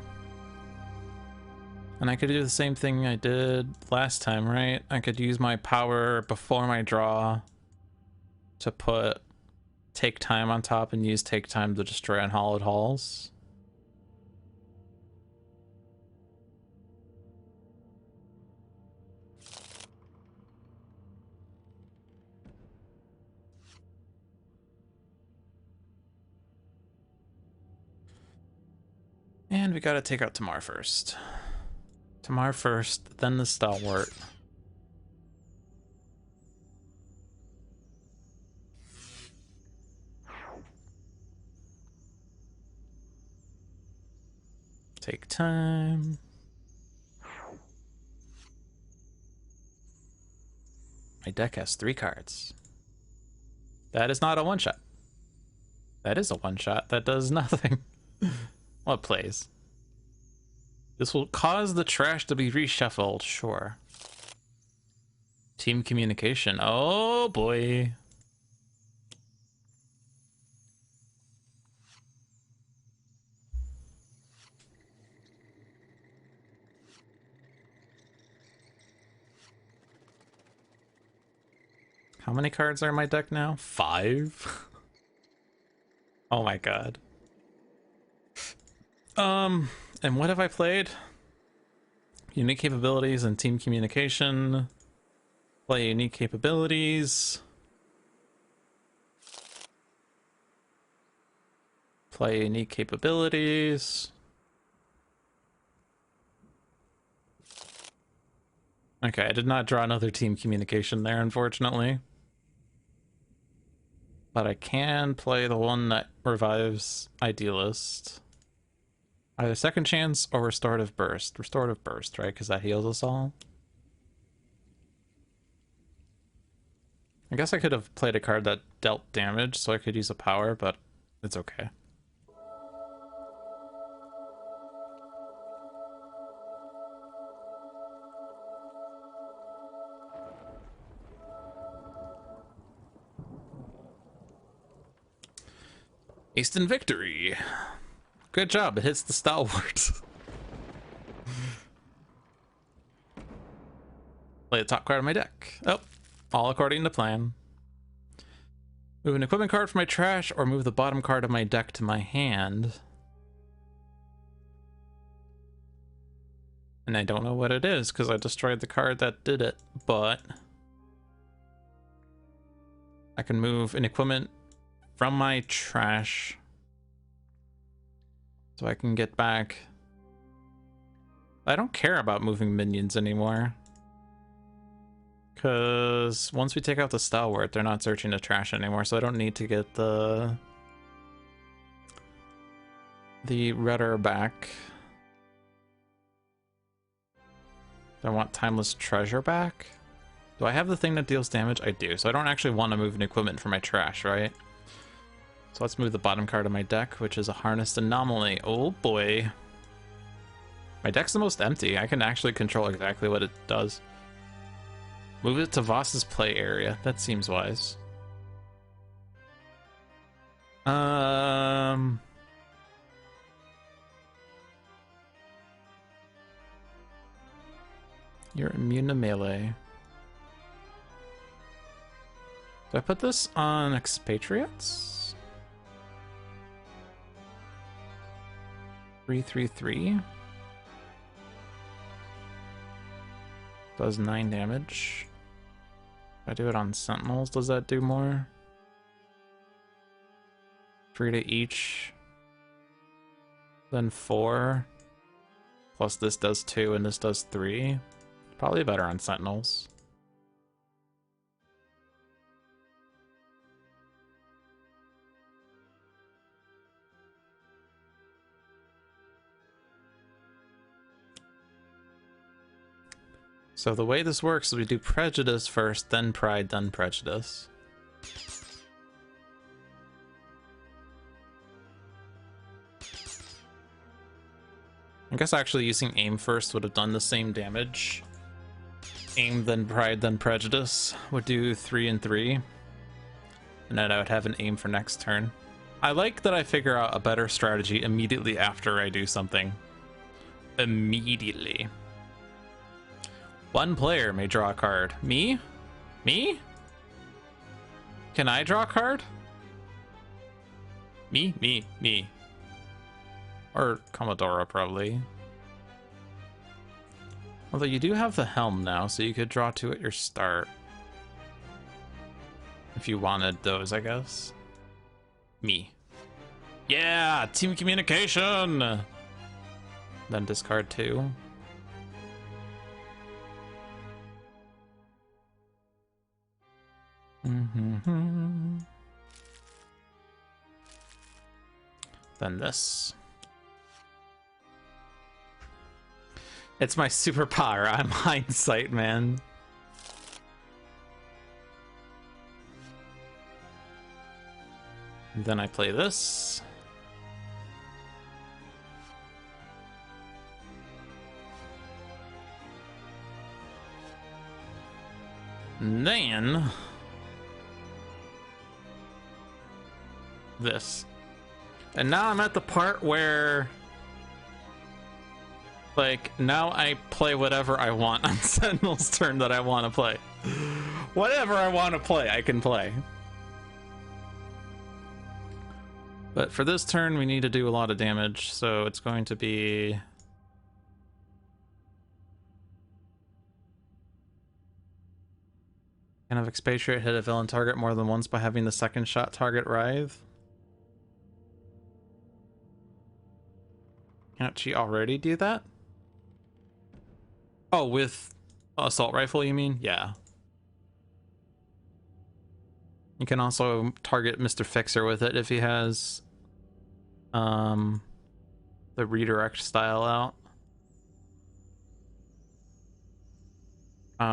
I could do the same thing I did last time, right? I could use my power before my draw to put Take Time on top and use Take Time to destroy Unhallowed Halls. And we gotta take out Tamar first. Tamar first, then the Stalwart. Take time. My deck has 3 cards. That is not a one-shot. That is a one-shot. That does nothing. Well, it plays. This will cause the trash to be reshuffled, sure. Team communication. Oh boy. How many cards are in my deck now? 5? Oh my god. And what have I played? Unique capabilities and team communication. Play unique capabilities. Play unique capabilities. Okay, I did not draw another team communication there, unfortunately. But I can play the one that revives Idealist. Either Second Chance or Restorative Burst. Restorative Burst, right? Because that heals us all. I guess I could have played a card that dealt damage, so I could use a power, but it's okay. Easton victory! Good job, it hits the Stalwart. Play the top card of my deck. Oh, all according to plan. Move an equipment card from my trash or move the bottom card of my deck to my hand. And I don't know what it is because I destroyed the card that did it, but I can move an equipment from my trash so I can get back. I don't care about moving minions anymore, because once we take out the Stalwart, they're not searching the trash anymore, so I don't need to get the rudder back. Do I want Timeless Treasure back? Do I have the thing that deals damage? I do, so I don't actually want to move an equipment from my trash, right? So let's move the bottom card of my deck, which is a Harnessed Anomaly. Oh boy. My deck's the most empty. I can actually control exactly what it does. Move it to Voss's play area. That seems wise. You're immune to melee. Do I put this on Expatriates? 3/3/3. Does 9 damage. If I do it on Sentinels, does that do more? 3 to each. Then 4. Plus this does 2 and this does 3. Probably better on Sentinels. So the way this works is we do Prejudice first, then Pride, then Prejudice. I guess actually using Aim first would have done the same damage. Aim, then Pride, then Prejudice would do 3 and 3. And then I would have an Aim for next turn. I like that I figure out a better strategy immediately after I do something. Immediately. One player may draw a card. Me? Me? Can I draw a card? Me. Or Comodora, probably. Although you do have the helm now, so you could draw 2 at your start. If you wanted those, I guess. Me. Yeah! Team communication! Then discard 2. Then this. It's my superpower. I'm hindsight, man. And then I play this. And then this. And now I'm at the part where, like, now I play whatever I want on Sentinel's turn that I want to play. Whatever I want to play, I can play. But for this turn, we need to do a lot of damage, so it's going to be... Can have Expatriate hit a villain target more than once by having the second shot target writhe? Can't she already do that? Oh, with assault rifle, you mean? Yeah. You can also target Mr. Fixer with it if he has the redirect style out.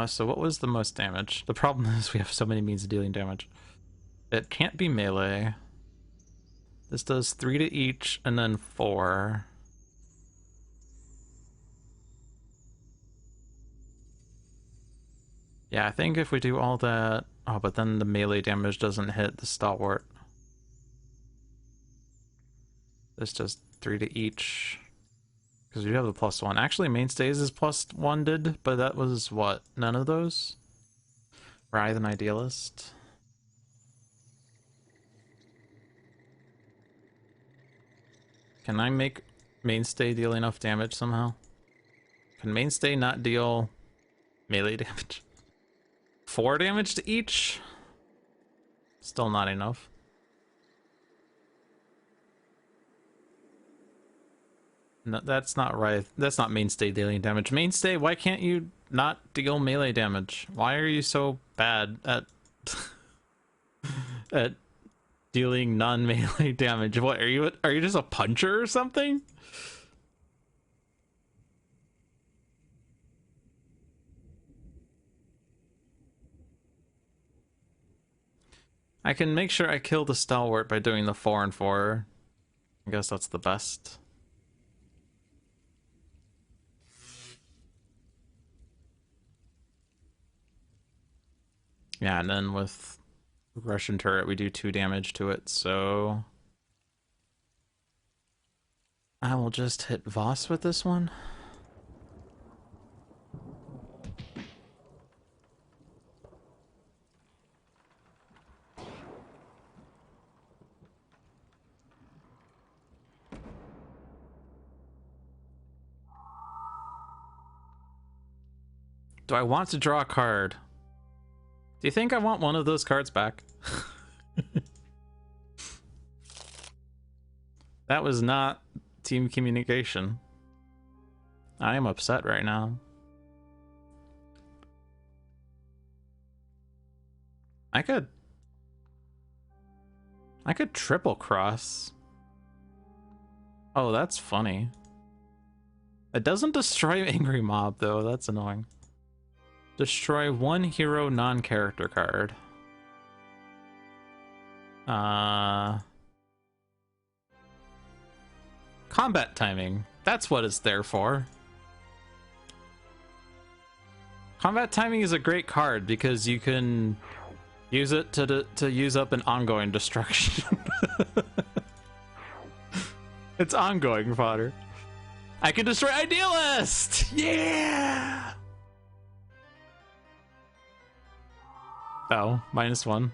So what was the most damage? The problem is we have so many means of dealing damage. It can't be melee. This does 3 to each and then 4. Yeah, I think if we do all that... Oh, but then the melee damage doesn't hit the stalwart. This does 3 to each. Because you have the +1. Actually, Mainstays is +1 did, but that was what? None of those? Writhe and Idealist. Can I make Mainstay deal enough damage somehow? Can Mainstay not deal melee damage? 4 damage to each? Still not enough. No, that's not right. That's not Mainstay dealing damage. Mainstay, why can't you not deal melee damage? Why are you so bad at at dealing non-melee damage? What are you just a puncher or something? I can make sure I kill the Stalwart by doing the 4 and 4. I guess that's the best. Yeah, and then with Russian turret, we do 2 damage to it, so I will just hit Voss with this one. Do I want to draw a card? Do you think I want one of those cards back? That was not team communication. I am upset right now. I could triple cross. Oh, that's funny. It doesn't destroy Angry Mob though, that's annoying. Destroy 1 hero non-character card. Combat timing. That's what it's there for. Combat timing is a great card because you can use it to use up an ongoing destruction. It's ongoing fodder. I can destroy Idealist! Yeah! Oh, -1.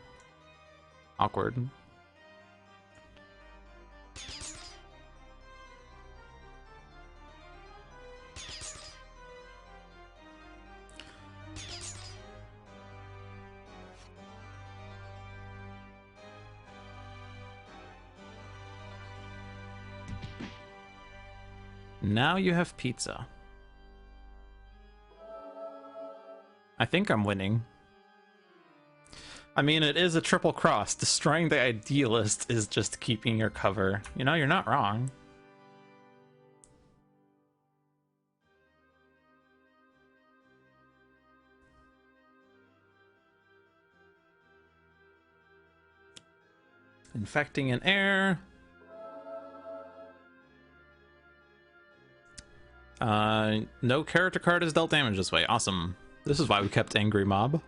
Awkward. Now you have pizza. I think I'm winning. I mean, it is a triple cross. Destroying the Idealist is just keeping your cover. You know, you're not wrong. Infecting an air. No character card is dealt damage this way. Awesome. This is why we kept Angry Mob.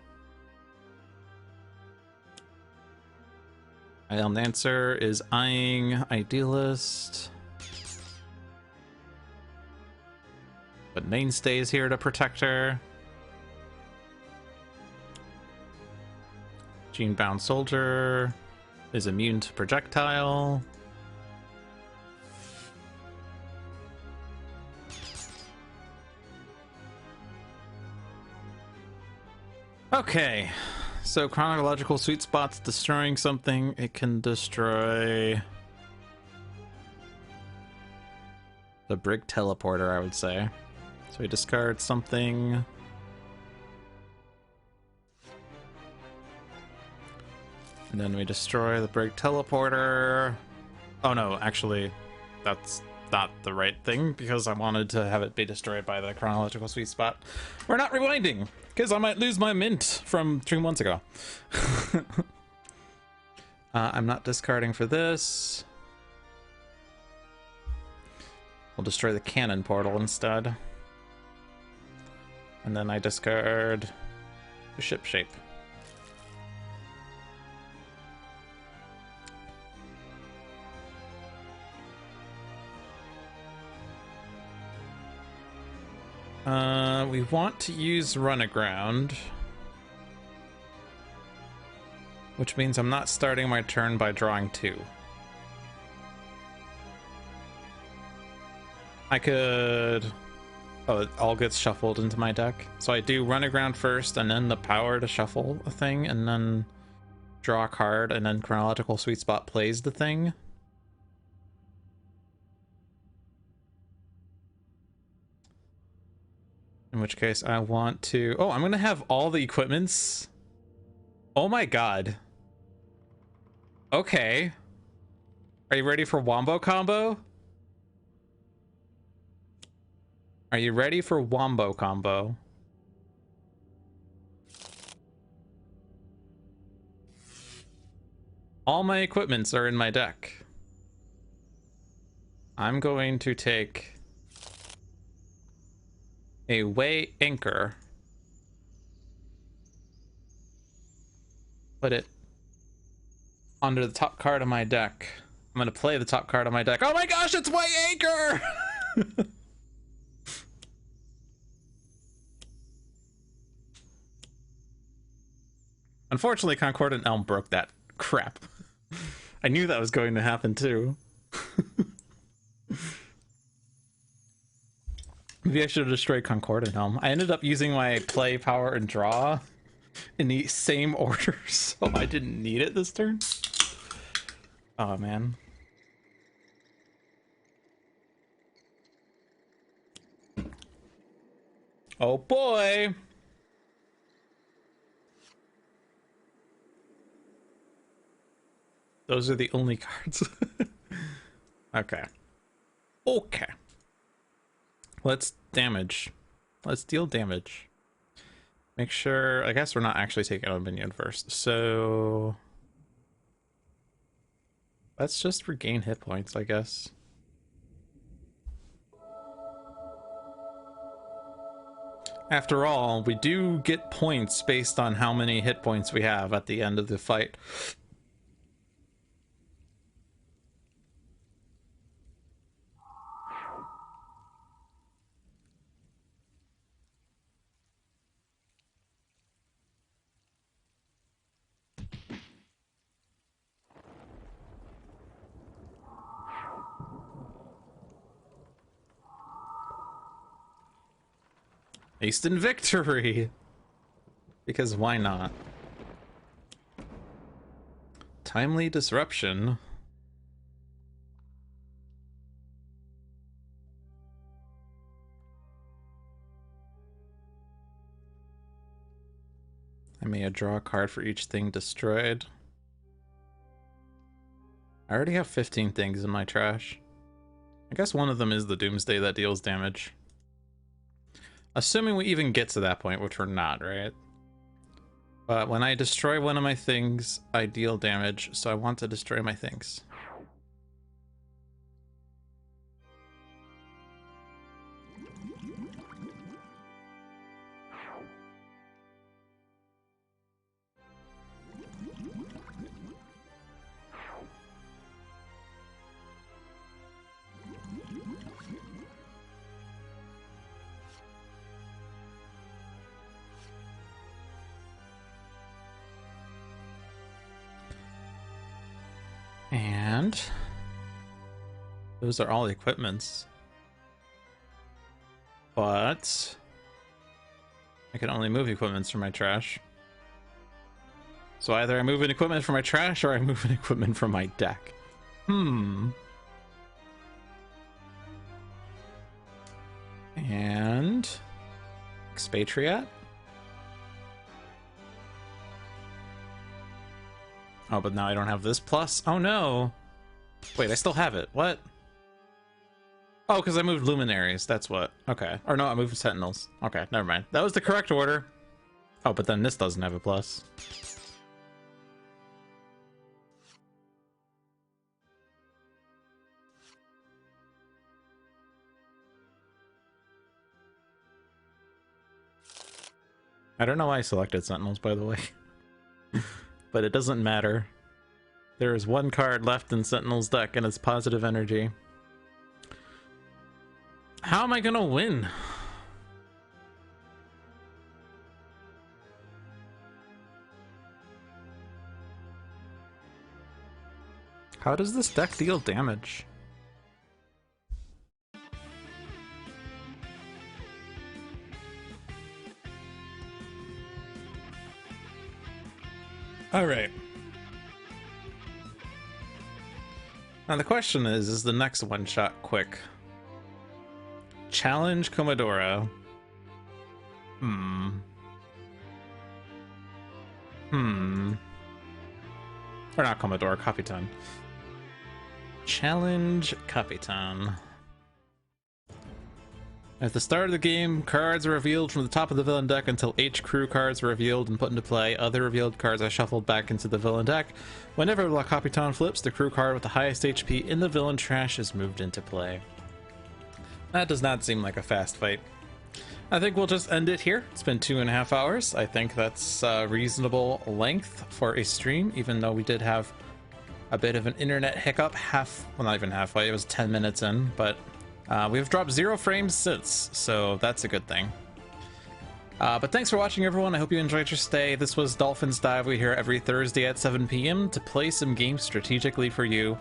Dancer is eyeing Idealist. But Mainstay is here to protect her. Gene-bound Soldier is immune to projectile. Okay, so chronological sweet spot's destroying something. It can destroy the Brig Teleporter, I would say. So we discard something. And then we destroy the Brig Teleporter. Oh no, actually, that's not the right thing because I wanted to have it be destroyed by the chronological sweet spot. We're not rewinding because I might lose my mint from 3 months ago. I'm not discarding for this. We'll destroy the cannon portal instead. And then I discard the ship shape. We want to use Run Aground, which means I'm not starting my turn by drawing 2. I could... Oh, it all gets shuffled into my deck. So I do Run Aground first, and then the power to shuffle a thing, and then draw a card, and then Chronological Sweet Spot plays the thing. In which case I want to... Oh, I'm going to have all the equipments. Oh my god. Okay. Are you ready for Wombo Combo? Are you ready for Wombo Combo? All my equipments are in my deck. I'm going to take a way anchor. Put it under the top card of my deck. I'm gonna play the top card of my deck. Oh my gosh, it's way anchor! Unfortunately, Concordant Elm broke that crap. I knew that was going to happen too. Maybe I should have destroyed Concordant Elm. I ended up using my play, power, and draw in the same order, so I didn't need it this turn. Oh man. Oh boy. Those are the only cards. Okay. Okay. Let's damage. Let's deal damage. Make sure, I guess we're not actually taking out a minion first. So let's just regain hit points, I guess. After all, we do get points based on how many hit points we have at the end of the fight. Instant victory! Because why not? Timely disruption. I may draw a card for each thing destroyed. I already have 15 things in my trash. I guess one of them is the Doomsday that deals damage. Assuming we even get to that point, which we're not, right? But when I destroy one of my things, I deal damage, so I want to destroy my things. And those are all the equipments. But I can only move equipments from my trash. So either I move an equipment from my trash or I move an equipment from my deck. And Expatriette. Oh, but now I don't have this plus? Oh no! Wait, I still have it. What? Oh, because I moved Luminaries. That's what. Okay. Or no, I moved Sentinels. Okay, never mind. That was the correct order. Oh, but then this doesn't have a plus. I don't know why I selected Sentinels, by the way. But it doesn't matter. There is one card left in Sentinel's deck, and it's positive energy. How am I gonna win? How does this deck deal damage? All right. Now the question is the next one shot quick? Challenge Comodora. Or not Comodora, Capitan. Challenge Capitan. At the start of the game, cards are revealed from the top of the villain deck until H crew cards are revealed and put into play. Other revealed cards are shuffled back into the villain deck. Whenever La Capitan flips, the crew card with the highest HP in the villain trash is moved into play. That does not seem like a fast fight. I think we'll just end it here. It's been 2.5 hours. I think that's a reasonable length for a stream, even though we did have a bit of an internet hiccup. Well, not even halfway, it was 10 minutes in, but we've dropped 0 frames since, so that's a good thing. But thanks for watching, everyone. I hope you enjoyed your stay. This was Dolphin's Dive. We're here every Thursday at 7 p.m. to play some games strategically for you.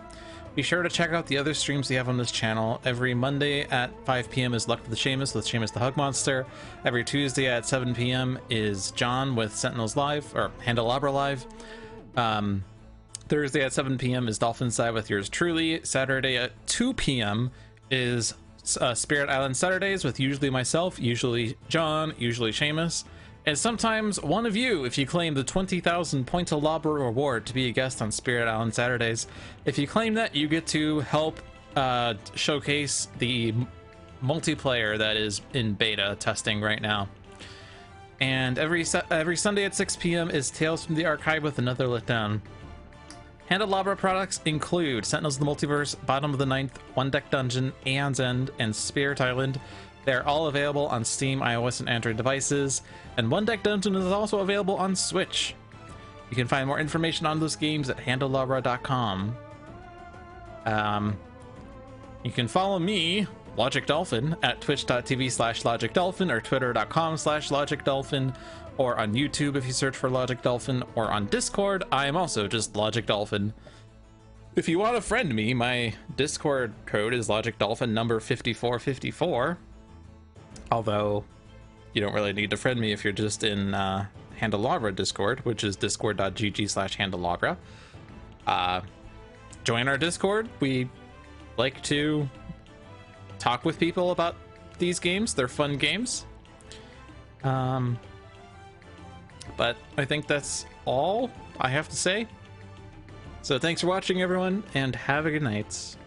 Be sure to check out the other streams we have on this channel. Every Monday at 5 p.m. is Luck for the Seamus with Seamus the Hug Monster. Every Tuesday at 7 p.m. is John with Sentinels Live, or Handelabra Live. Thursday at 7 p.m. is Dolphin's Dive with yours truly. Saturday at 2 p.m. is Spirit Island Saturdays with usually myself, usually John, usually Seamus, and sometimes one of you if you claim the 20,000 Pointalabra reward to be a guest on Spirit Island Saturdays. If you claim that, you get to help showcase the multiplayer that is in beta testing right now. And every Sunday at 6 p.m. is Tales from the Archive with another letdown. Handelabra products include Sentinels of the Multiverse, Bottom of the Ninth, One Deck Dungeon, Aeon's End, and Spirit Island. They're all available on Steam, iOS, and Android devices, and One Deck Dungeon is also available on Switch. You can find more information on those games at handelabra.com. You can follow me, Logic Dolphin, at twitch.tv/Logic Dolphin or twitter.com/Logic Dolphin, or on YouTube if you search for Logic Dolphin, or on Discord, I am also just Logic Dolphin. If you want to friend me, my Discord code is Logic Dolphin number 5454. Although, you don't really need to friend me if you're just in Handelabra Discord, which is discord.gg/Handelabra. Join our Discord. We like to talk with people about these games. They're fun games. But I think that's all I have to say. So thanks for watching, everyone, and have a good night.